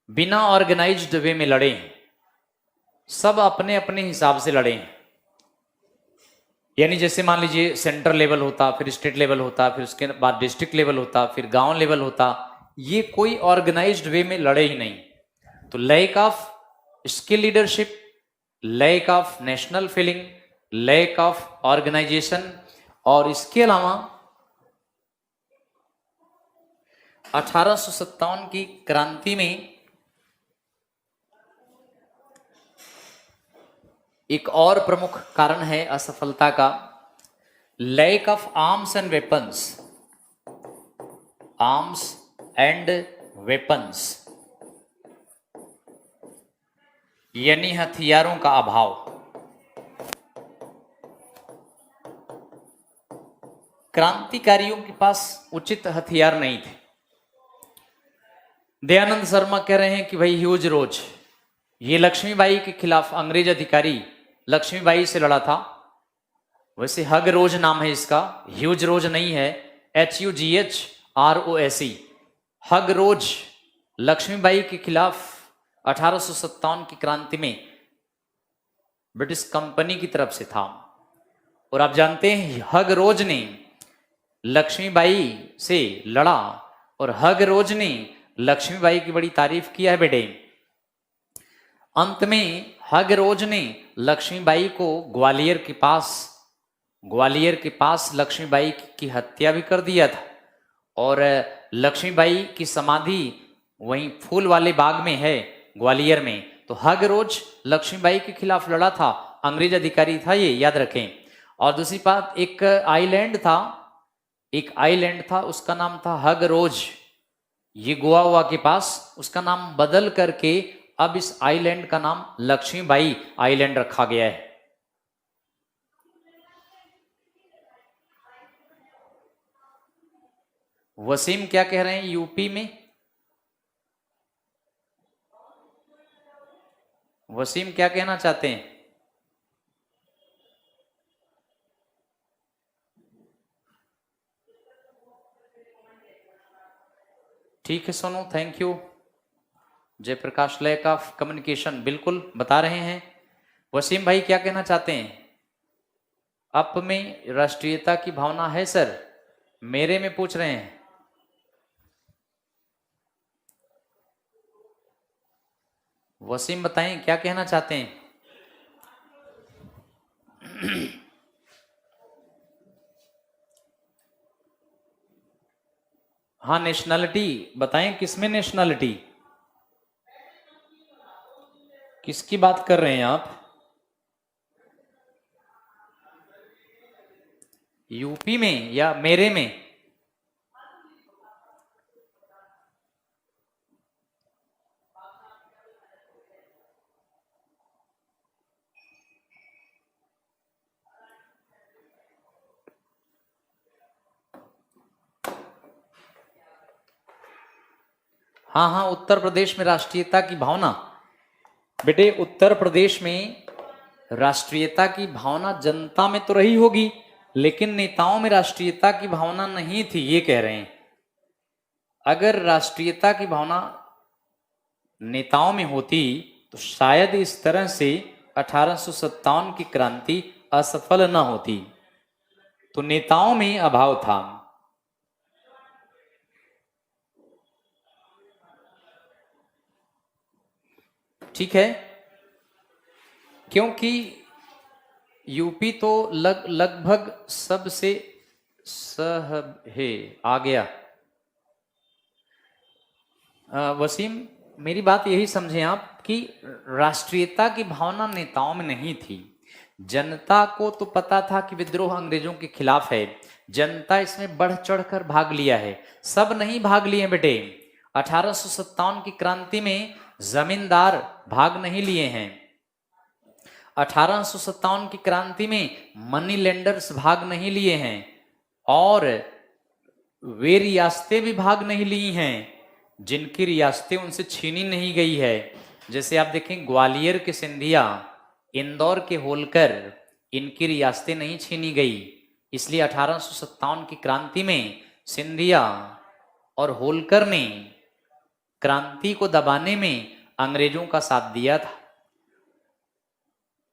बिना ऑर्गेनाइज्ड वे में लड़े, सब अपने अपने हिसाब से लड़े। यानी जैसे मान लीजिए सेंट्रल लेवल होता, फिर स्टेट लेवल होता, फिर उसके बाद डिस्ट्रिक्ट लेवल होता, फिर गांव लेवल होता, ये कोई ऑर्गेनाइज्ड वे में लड़े ही नहीं। तो lack of skill leadership, lack of national feeling, lack of organisation, और इसके अलावा 1857 की क्रांति में एक और प्रमुख कारण है असफलता का, lack of arms and weapons, arms and weapons, यानी हथियारों का अभाव। क्रांतिकारियों के पास उचित हथियार नहीं थे। दयानंद शर्मा कह रहे हैं कि भाई ह्यूज रोज, ये लक्ष्मीबाई के खिलाफ अंग्रेज अधिकारी लक्ष्मीबाई से लड़ा था। वैसे हग रोज नाम है इसका, ह्यूज रोज नहीं है, HUGHROSE। हग रोज लक्ष्मीबाई के खिलाफ 1857 की क्रांति में ब्रिटिश कंपनी की तरफ से था। और आप जानते हैं हग रोज ने लक्ष्मीबाई से लड़ा और हग रोज ने लक्ष्मीबाई की बड़ी तारीफ किया है बेटे। अंत में हग रोज ने लक्ष्मीबाई को ग्वालियर के पास लक्ष्मीबाई की हत्या भी कर दिया था। और लक्ष्मीबाई की समाधि वहीं फूल वाले बाग में है ग्वालियर में। तो हग रोज लक्ष्मीबाई के खिलाफ लड़ा था, अंग्रेज अधिकारी था, ये याद रखें। और दूसरी बात, एक आइलैंड था, उसका नाम था हग रोज, ये गोवा के पास, उसका नाम बदल करके अब इस आइलैंड का नाम लक्ष्मीबाई आइलैंड रखा गया है। वसीम क्या कह रहे हैं, यूपी में? वसीम क्या कहना चाहते हैं? ठीक है Sonu, thank you. Jayprakash, lack of communication, बिल्कुल बता रहे हैं। वसीम भाई क्या कहना चाहते हैं? आप में राष्ट्रीयता की भावना है सर? मेरे में पूछ रहे हैं। वसीम बताएं क्या कहना चाहते हैं? हाँ, नेशनलिटी बताएं, किसमें नेशनलिटी, किसकी बात कर रहे हैं आप? यूपी में या मेरे में? हाँ हाँ, उत्तर प्रदेश में राष्ट्रीयता की भावना, बेटे उत्तर प्रदेश में राष्ट्रीयता की भावना जनता में तो रही होगी, लेकिन नेताओं में राष्ट्रीयता की भावना नहीं थी, ये कह रहे हैं। अगर राष्ट्रीयता की भावना नेताओं में होती तो शायद इस तरह से 1857 की क्रांति असफल न होती। तो नेताओं में अभाव था। ठीक है, क्योंकि यूपी तो लगभग सबसे सह है आ गया। वसीम, मेरी बात यही समझें आप कि राष्ट्रीयता की भावना नेताओं में नहीं थी। जनता को तो पता था कि विद्रोह अंग्रेजों के खिलाफ है, जनता इसमें बढ़ चढ़कर भाग लिया है। सब नहीं भाग लिए बेटे, 1857 की क्रांति में जमींदार भाग नहीं लिए हैं। 1857 की क्रांति में मनी लेंडर्स भाग नहीं लिए हैं, और वे रियासतें भी भाग नहीं ली हैं जिनकी रियासतें उनसे छीनी नहीं गई है। जैसे आप देखें, ग्वालियर के सिंधिया, इंदौर के होलकर, इनकी रियासतें नहीं छीनी गई। इसलिए 1857 की क्रांति में सिंधिया और होलकर ने क्रांति को दबाने में अंग्रेजों का साथ दिया था।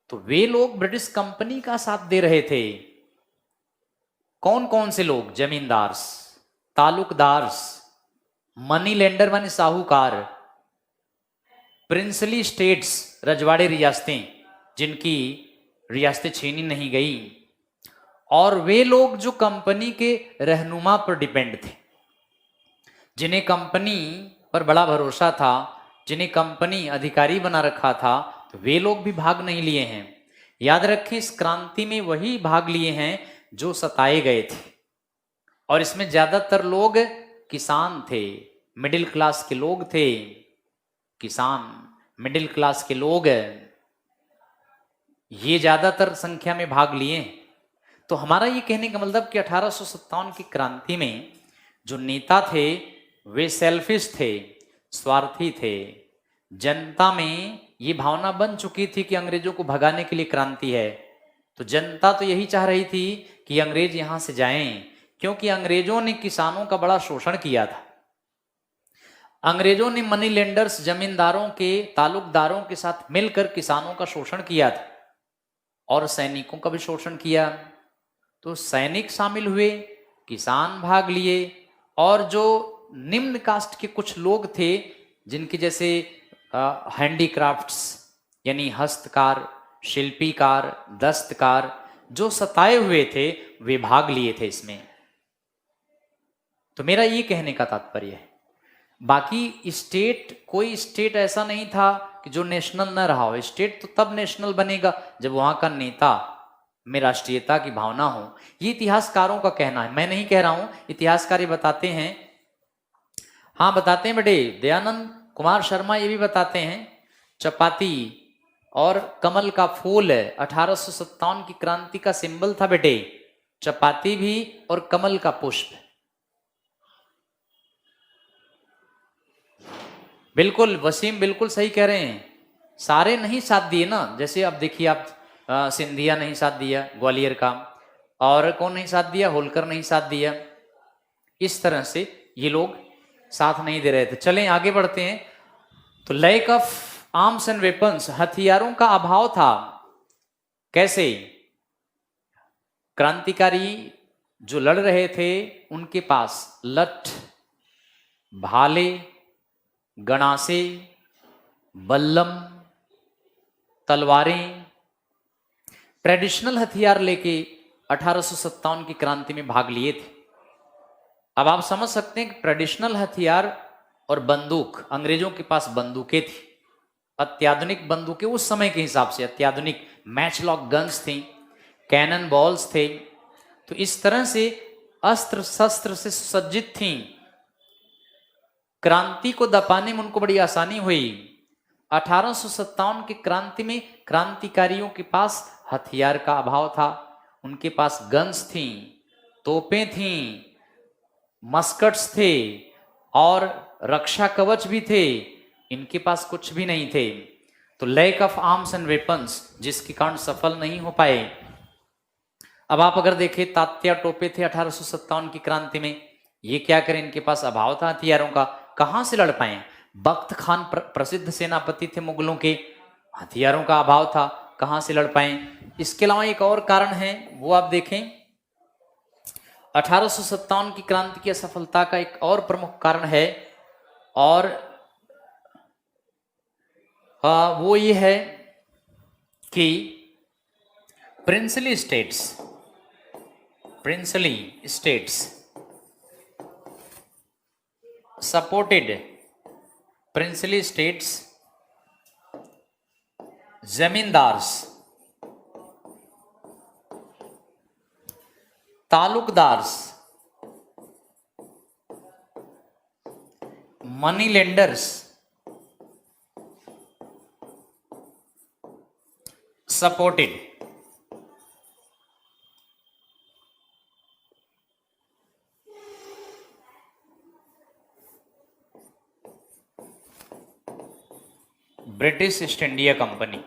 तो वे लोग ब्रिटिश कंपनी का साथ दे रहे थे। कौन कौन से लोग? जमींदार्स, तालुकदार्स, मनी लेंडर माने साहूकार, प्रिंसली स्टेट्स रजवाड़े रियासतें जिनकी रियासतें छीनी नहीं गई, और वे लोग जो कंपनी के रहनुमा पर डिपेंड थे, जिन्हें कंपनी पर बड़ा भरोसा था, जिन्हें कंपनी अधिकारी बना रखा था, तो वे लोग भी भाग नहीं लिए हैं। याद रखें, इस क्रांति में वही भाग लिए हैं जो सताए गए थे, और इसमें ज्यादातर लोग किसान थे, मिडिल क्लास के लोग थे। किसान, मिडिल क्लास के लोग ये ज्यादातर संख्या में भाग लिए। तो हमारा ये कहने का मतलब कि 1857 की क्रांति में जो नेता थे वे सेल्फिश थे, स्वार्थी थे। जनता में ये भावना बन चुकी थी कि अंग्रेजों को भगाने के लिए क्रांति है। तो जनता तो यही चाह रही थी कि अंग्रेज यहां से जाएं, क्योंकि अंग्रेजों ने किसानों का बड़ा शोषण किया था। अंग्रेजों ने मनी लेंडर्स, जमींदारों के, तालुकदारों के साथ मिलकर किसानों का शोषण किया था, और सैनिकों का भी शोषण किया। तो सैनिक शामिल हुए, किसान भाग लिए, और जो निम्न कास्ट के कुछ लोग थे जिनके जैसे हैंडीक्राफ्ट्स यानी हस्तकार, शिल्पीकार, दस्तकार, जो सताए हुए थे वे भाग लिए थे इसमें। तो मेरा ये कहने का तात्पर्य है। बाकी स्टेट, कोई स्टेट ऐसा नहीं था कि जो नेशनल न रहा हो। स्टेट तो तब नेशनल बनेगा जब वहां का नेता में राष्ट्रीयता की भावना हो। ये इतिहासकारों का कहना है, मैं नहीं कह रहा हूं, इतिहासकार ये बताते हैं। हाँ बताते हैं बेटे, दयानंद कुमार शर्मा ये भी बताते हैं। चपाती और कमल का फूल 1857 की क्रांति का सिंबल था बेटे, चपाती भी और कमल का पुष्प। बिल्कुल वसीम, बिल्कुल सही कह रहे हैं। सारे नहीं साथ दिए ना, जैसे अब देखिए आप, सिंधिया नहीं साथ दिया ग्वालियर का, और कौन नहीं साथ दिया? होलकर नहीं साथ दिया। इस तरह से ये लोग साथ नहीं दे रहे थे। चलें आगे बढ़ते हैं। तो lack of arms and weapons, हथियारों का अभाव था। कैसे? क्रांतिकारी जो लड़ रहे थे उनके पास लठ, भाले, गणासे, बल्लम, तलवारें, ट्रेडिशनल हथियार लेके 1857 की क्रांति में भाग लिए थे। अब आप समझ सकते हैं कि ट्रेडिशनल हथियार और बंदूक, अंग्रेजों के पास बंदूकें थी, अत्याधुनिक बंदूकें उस समय के हिसाब से अत्याधुनिक मैच लॉक गन्स थी, कैनन बॉल्स थे। तो इस तरह से अस्त्र शस्त्र से सुसज्जित थी। क्रांति को दबाने में उनको बड़ी आसानी हुई। 1857 की क्रांति में क्रांतिकारियों के पास हथियार का अभाव था। उनके पास गन्स थीं, तोपें थीं, मस्कट्स थे, और रक्षा कवच भी थे, इनके पास कुछ भी नहीं थे। तो lack of arms and weapons, जिसके कारण सफल नहीं हो पाए। अब आप अगर देखें, तात्या टोपे थे 1857 की क्रांति में, ये क्या करें, इनके पास अभाव था हथियारों का, कहां से लड़ पाए। बख्त खान प्रसिद्ध सेनापति थे मुगलों के, हथियारों का अभाव था, कहां से लड़ पाए। इसके अलावा एक और कारण है, वो आप देखें, 1857 की क्रांति की असफलता का एक और प्रमुख कारण है, और वो ये है कि princely states supported princely states zamindars, talukdars, money lenders, supported. British East India Company.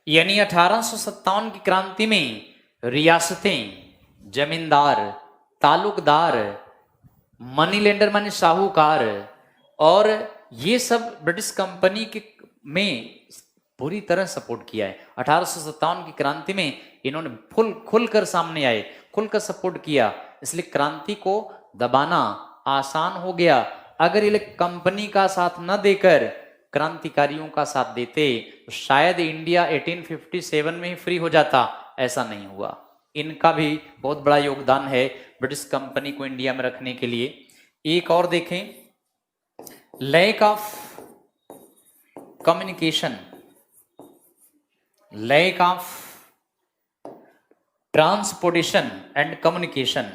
यानी 1857 की क्रांति में रियासतें, जमींदार, तालुकदार, मनी लेंडर माने साहूकार, और ये सब ब्रिटिश कंपनी के में पूरी तरह सपोर्ट किया है। 1857 की क्रांति में इन्होंने खुलकर सामने आए, खुलकर सपोर्ट किया, इसलिए क्रांति को दबाना आसान हो गया। अगर ये कंपनी का साथ न देकर क्रांतिकारियों का साथ देते तो शायद इंडिया 1857 में ही फ्री हो जाता। ऐसा नहीं हुआ। इनका भी बहुत बड़ा योगदान है ब्रिटिश कंपनी को इंडिया में रखने के लिए। एक और देखें, lack of communication, lack of transportation and communication,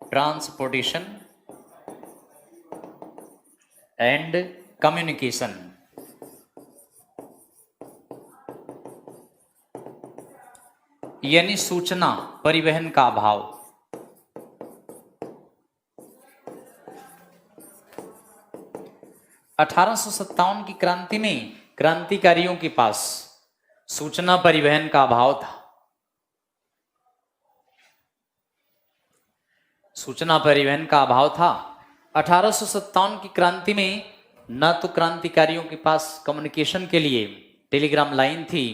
transportation and communication, यानी सूचना परिवहन का अभाव। अठारह की क्रांति में क्रांतिकारियों के पास सूचना परिवहन का अभाव था। सूचना परिवहन का अभाव था। 1857 की क्रांति में न तो क्रांतिकारियों के पास कम्युनिकेशन के लिए टेलीग्राम लाइन थी,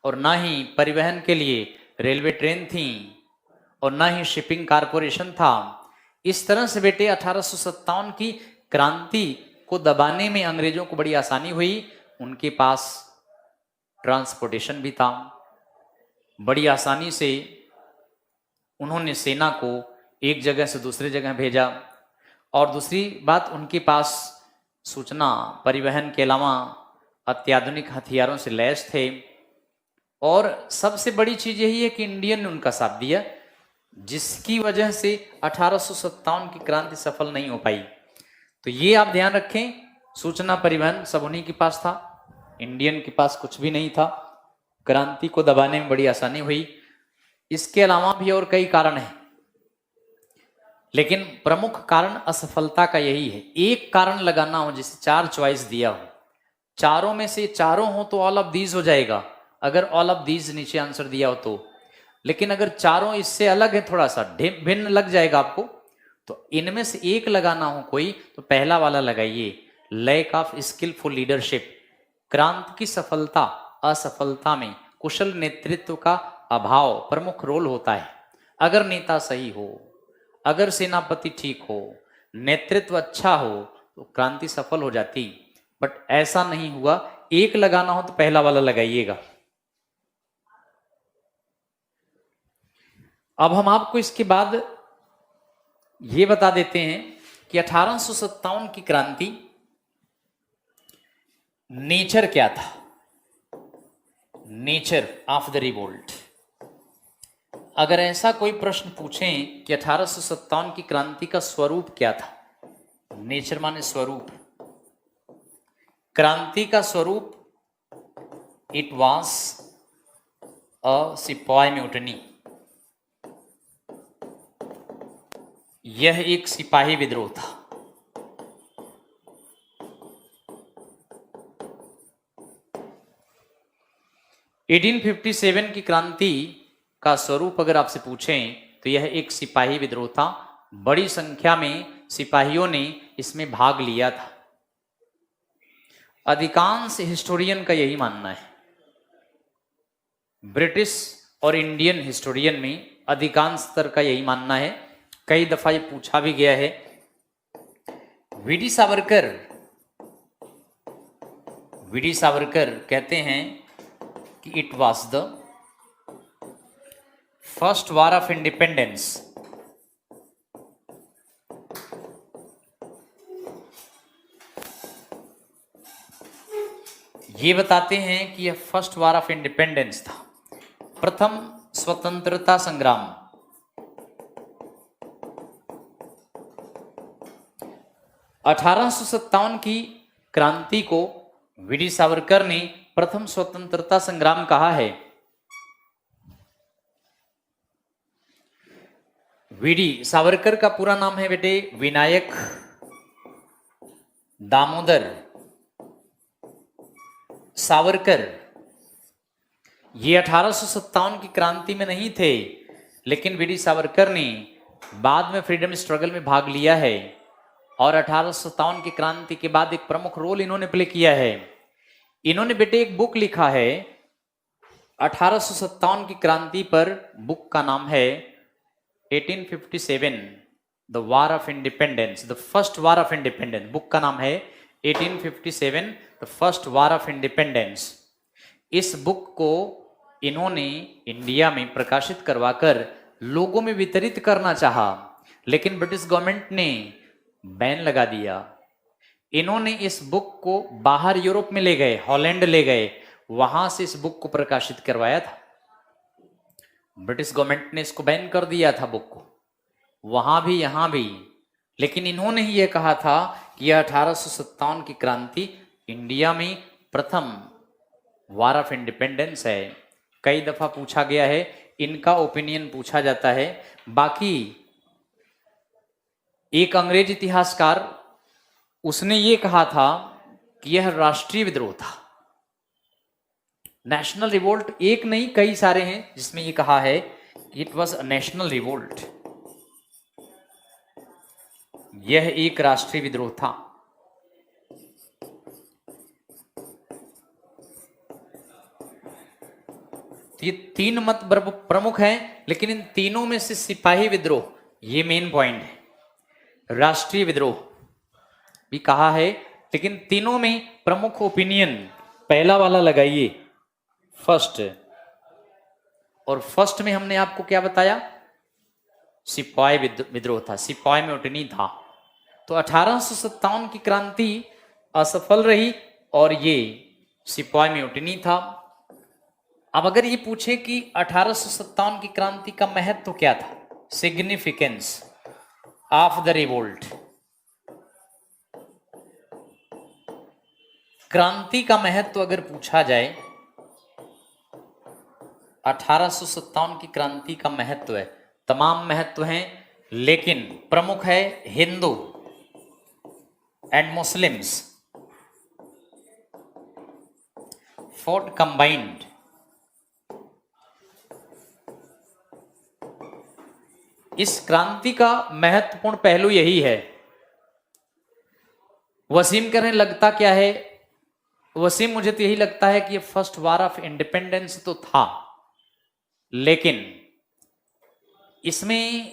और न ही परिवहन के लिए रेलवे ट्रेन थी, और न ही शिपिंग कारपोरेशन था। इस तरह से बेटे 1857 की क्रांति को दबाने में अंग्रेजों को बड़ी आसानी हुई। उनके पास ट्रांसपोर्टेशन भी था, बड़ी आसानी से उन्होंने सेना को एक जगह से दूसरी जगह भेजा। और दूसरी बात, उनके पास सूचना परिवहन के अलावा अत्याधुनिक हथियारों से लैस थे। और सबसे बड़ी चीज यही है कि इंडियन ने उनका साथ दिया, जिसकी वजह से 1857 की क्रांति सफल नहीं हो पाई। तो ये आप ध्यान रखें, सूचना परिवहन सब उन्हीं के पास था, इंडियन के पास कुछ भी नहीं था। क्रांति को दबाने में बड़ी आसानी हुई। इसके अलावा भी और कई कारण हैं, लेकिन प्रमुख कारण असफलता का यही है। एक कारण लगाना हो, जैसे 4 चॉइस दिया हो, चारों में से चारों हो तो ऑल ऑफ दीज हो जाएगा, अगर ऑल ऑफ दीज नीचे आंसर दिया हो तो। लेकिन अगर चारों इससे अलग है, थोड़ा सा भिन्न लग जाएगा आपको, तो इनमें से एक लगाना हो कोई, तो पहला वाला लगाइए, लैक ऑफ स्किलफुल लीडरशिप। क्रांति की सफलता असफलता में कुशल नेतृत्व का अभाव प्रमुख रोल होता है। अगर नेता सही हो, अगर सेनापति ठीक हो, नेतृत्व अच्छा हो, तो क्रांति सफल हो जाती। बट ऐसा नहीं हुआ। एक लगाना हो तो पहला वाला लगाइएगा। अब हम आपको इसके बाद ये बता देते हैं कि 1857 की क्रांति नेचर क्या था, नेचर ऑफ द रिवोल्ट। अगर ऐसा कोई प्रश्न पूछें कि 1857 की क्रांति का स्वरूप क्या था, नेचर माने स्वरूप, क्रांति का स्वरूप, इट वॉज अ सिपाही म्यूटनी, यह एक सिपाही विद्रोह था। एटीन 1857 की क्रांति का स्वरूप अगर आपसे पूछें तो यह एक सिपाही विद्रोह था। बड़ी संख्या में सिपाहियों ने इसमें भाग लिया था। अधिकांश हिस्टोरियन का यही मानना है। ब्रिटिश और इंडियन हिस्टोरियन में अधिकांश स्तर का यही मानना है। कई दफा ये पूछा भी गया है। वीडी सावरकर कहते हैं कि it was the first war of independence. ये बताते हैं कि यह फर्स्ट वार ऑफ इंडिपेंडेंस था, प्रथम स्वतंत्रता संग्राम। अठारह की क्रांति को वीडी सावरकर ने प्रथम स्वतंत्रता संग्राम कहा है। वीडी सावरकर का पूरा नाम है बेटे विनायक दामोदर सावरकर। ये 1857 की क्रांति में नहीं थे, लेकिन वीडी सावरकर ने बाद में फ्रीडम स्ट्रगल में भाग लिया है और 1857 की क्रांति के बाद एक प्रमुख रोल इन्होंने प्ले किया है। इन्होंने बेटे एक बुक लिखा है 1857 की क्रांति पर। बुक का नाम है 1857 the war of independence, the first war of independence. Book का नाम है 1857 the first war of independence. इस बुक को इन्होंने इंडिया में प्रकाशित करवाकर लोगों में वितरित करना चाहा, लेकिन ब्रिटिश गवर्नमेंट ने बैन लगा दिया। इन्होंने इस बुक को बाहर यूरोप में ले गए, हॉलैंड ले गए, वहां से इस बुक को प्रकाशित करवाया था। ब्रिटिश गवर्नमेंट ने इसको बैन कर दिया था बुक को, वहां भी यहां भी। लेकिन इन्होंने ही यह कहा था कि यह 1857 की क्रांति इंडिया में प्रथम वार ऑफ इंडिपेंडेंस है। कई दफा पूछा गया है, इनका ओपिनियन पूछा जाता है। बाकी एक अंग्रेज इतिहासकार, उसने ये कहा था कि यह राष्ट्रीय विद्रोह था। नेशनल रिवोल्ट एक नहीं कई सारे हैं जिसमें ये कहा है कि it was a national revolt, यह एक राष्ट्रीय विद्रोह था। ये तीन मत प्रमुख हैं, लेकिन इन तीनों में से सिपाही विद्रोह ये मेन पॉइंट है। राष्ट्रीय विद्रोह भी कहा है, लेकिन तीनों में प्रमुख ओपिनियन पहला वाला लगाइए, फर्स्ट। और फर्स्ट में हमने आपको क्या बताया? सिपाही विद्रोह था, सिपाही म्यूटिनी था। तो 1857 की क्रांति असफल रही और ये सिपाही म्यूटिनी था। अब अगर ये पूछे कि 1857 की क्रांति का महत्व क्या था, सिग्निफिकेंस ऑफ द रिवोल्ट, क्रांति का महत्व अगर पूछा जाए, 1857 की क्रांति का महत्व है, तमाम महत्व हैं, लेकिन प्रमुख है Hindu and Muslims fought combined. इस क्रांति का महत्वपूर्ण पहलू यही है। वसीम कह रहे लगता क्या है? वसीम, मुझे तो यही लगता है कि ये फर्स्ट वार ऑफ इंडिपेंडेंस तो था, लेकिन इसमें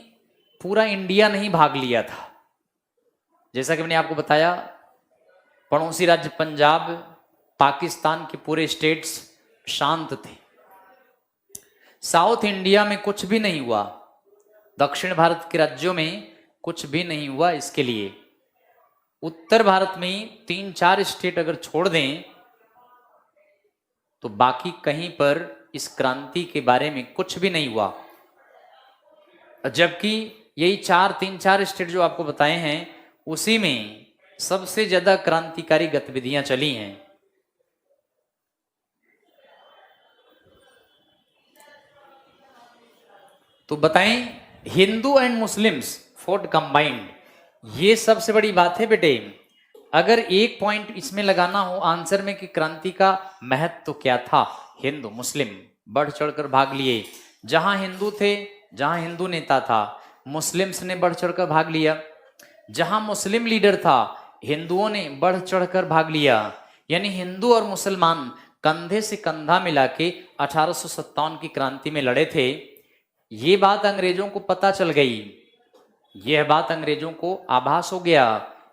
पूरा इंडिया नहीं भाग लिया था। जैसा कि मैंने आपको बताया, पड़ोसी राज्य पंजाब, पाकिस्तान के पूरे स्टेट्स शांत थे। साउथ इंडिया में कुछ भी नहीं हुआ, दक्षिण भारत के राज्यों में कुछ भी नहीं हुआ। इसके लिए उत्तर भारत में 3-4 स्टेट अगर छोड़ दें तो बाकी कहीं पर इस क्रांति के बारे में कुछ भी नहीं हुआ। जबकि यही 3-4 स्टेट जो आपको बताए हैं, उसी में सबसे ज्यादा क्रांतिकारी गतिविधियां चली हैं। तो बताएं, Hindu and Muslims fort combined. ये सबसे बड़ी बात है बेटे। अगर एक पॉइंट इसमें लगाना हो आंसर में कि क्रांति का महत्व तो क्या था, हिंदू मुस्लिम बढ़ चढ़कर भाग लिए। जहां हिंदू थे, जहां हिंदू नेता था, मुस्लिम्स ने बढ़ चढ़कर भाग लिया। जहां मुस्लिम लीडर था, हिंदुओं ने बढ़ चढ़कर भाग लिया। यानी हिंदू और मुसलमान कंधे से कंधा मिला के 1857 की क्रांति में लड़े थे। ये बात अंग्रेजों को पता चल गई, यह बात अंग्रेजों को आभास हो गया।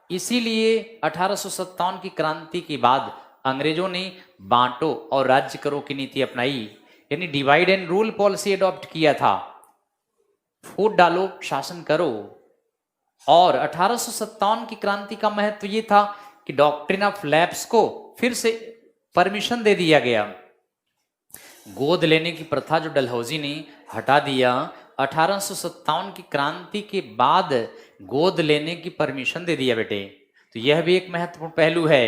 इसीलिए 1857 की क्रांति के बाद अंग्रेजों ने बांटो और राज्य करो की नीति अपनाई, यानी divide and rule policy adopt किया था। फूट डालो, शासन करो। और 1857 की क्रांति का महत्व ये था कि डॉक्ट्रिन ऑफ लैप्स को फिर से परमिशन दे दिया गया। गोद लेने की प्रथा जो डलहौजी ने हटा दिया, 1857 की क्रांति के बाद गोद लेने की परमिशन दे दिया बेटे। तो यह भी एक महत्वपूर्ण पहलू है।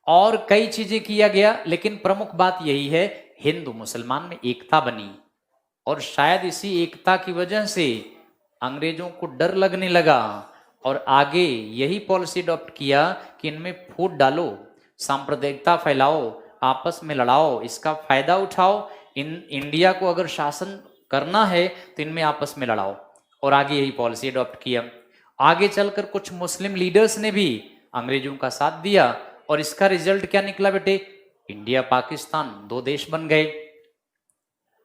और कई चीजें किया गया, लेकिन प्रमुख बात यही है हिंदू मुसलमान में एकता बनी। और शायद इसी एकता की वजह से अंग्रेजों को डर लगने लगा और आगे यही पॉलिसी अडॉप्ट किया कि इनमें फूट डालो, सांप्रदायिकता फैलाओ, आपस में लड़ाओ, इसका फायदा उठाओ। इंडिया को अगर शासन करना है तो इनमें आपस में लड़ाओ। और आगे यही पॉलिसी अडॉप्ट किया। आगे चलकर कुछ मुस्लिम लीडर्स ने भी अंग्रेजों का साथ दिया और इसका रिजल्ट क्या निकला बेटे? इंडिया पाकिस्तान दो देश बन गए।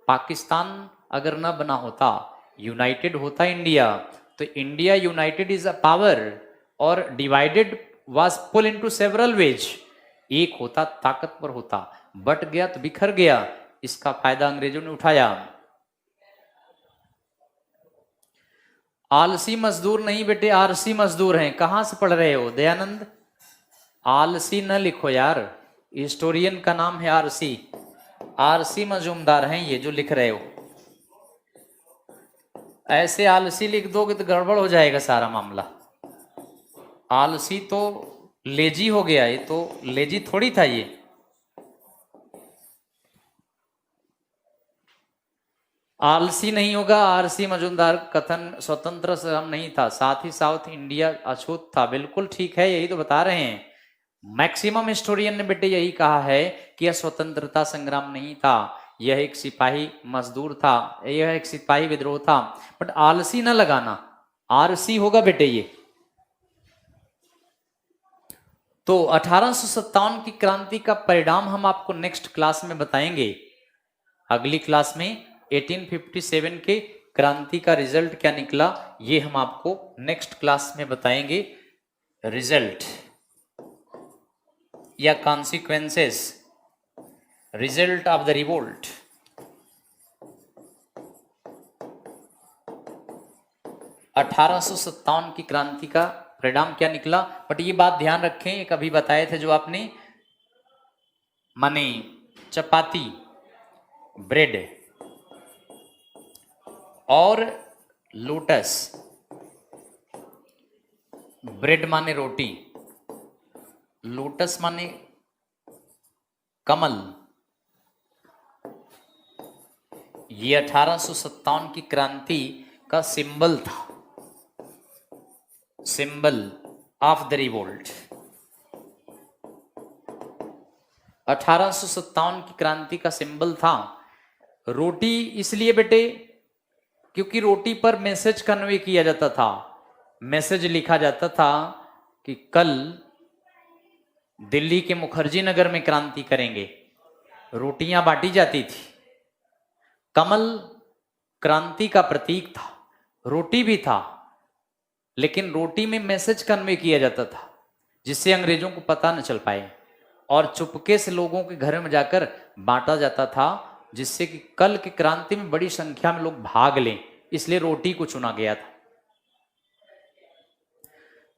पाकिस्तान अगर न बना होता, यूनाइटेड होता इंडिया, तो India united is a power और divided was pull into several ways. एक होता ताकतवर होता, बट गया तो बिखर गया। इसका फायदा अंग्रेजों ने उठाया। आलसी मजदूर नहीं बेटे, आरसी मजदूर हैं। कहां से पढ़ रहे हो दयानंद? आलसी न लिखो यार, हिस्टोरियन का नाम है आरसी। आरसी मजूमदार हैं ये जो लिख रहे हो। ऐसे आलसी लिख दोगे तो गड़बड़ हो जाएगा सारा मामला। आलसी तो लेजी हो गया, ये तो लेजी थोड़ी था ये। आलसी नहीं होगा। आरसी मजूमदार कथन स्वतंत्र संग्राम नहीं था, साथ ही साउथ इंडिया अछूत था। बिल्कुल ठीक है, यही तो बता रहे हैं। मैक्सिमम हिस्टोरियन ने बेटे यही कहा है कि यह स्वतंत्रता संग्राम नहीं था, यह एक सिपाही मजदूर था, यह एक सिपाही विद्रोह था। बट आलसी ना लगाना, आरसी होगा बेटे ये। तो 1857 की क्रांति का परिणाम हम आपको नेक्स्ट क्लास में बताएंगे। अगली क्लास में 1857 के क्रांति का रिजल्ट क्या निकला, ये हम आपको नेक्स्ट क्लास में बताएंगे। रिजल्ट या consequences, result of the revolt. अठारह की क्रांति का परिणाम क्या निकला। बट ये बात ध्यान रखें, एक अभी बताए थे जो आपने, माने चपाती, ब्रेड और लोटस। ब्रेड माने रोटी, लोटस माने कमल। ये 1857 की क्रांति का सिंबल था, सिंबल ऑफ द रिवोल्ट। 1857 की क्रांति का सिंबल था। रोटी इसलिए बेटे क्योंकि रोटी पर मैसेज कन्वे किया जाता था। मैसेज लिखा जाता था कि कल दिल्ली के मुखर्जी नगर में क्रांति करेंगे। रोटियां बांटी जाती थी। कमल क्रांति का प्रतीक था, रोटी भी था, लेकिन रोटी में मैसेज कन्वे किया जाता था जिससे अंग्रेजों को पता न चल पाए, और चुपके से लोगों के घर में जाकर बांटा जाता था जिससे कि कल की क्रांति में बड़ी संख्या में लोग भाग लें। इसलिए रोटी को चुना गया था।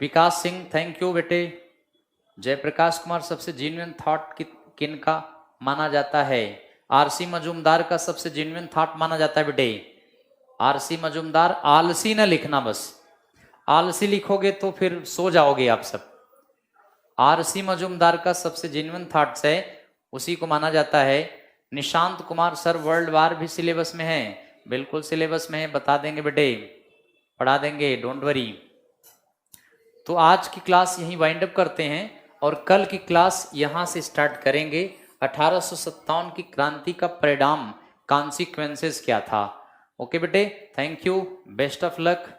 विकास सिंह, थैंक यू बेटे। जयप्रकाश कुमार, सबसे जेन्युइन थॉट किन का माना जाता है? आरसी मजूमदार का सबसे जेन्युइन थॉट माना जाता है बेटे। आरसी मजूमदार। आलसी न लिखना, बस आलसी लिखोगे तो फिर सो जाओगे आप सब। आरसी मजूमदार का सबसे जेन्युइन थॉट्स है, उसी को माना जाता है। Nishant Kumar, sir world war भी सिलेबस में है? बिल्कुल सिलेबस में है, बता देंगे बेटे। पढ़ा देंगे, डोंट वरी। तो आज की क्लास यहीं वाइंड अप करते हैं और कल की क्लास यहां से स्टार्ट करेंगे। 1857 की क्रांति का परिणाम, कॉन्सिक्वेंसेस क्या था। ओके बेटे, thank you, best of luck.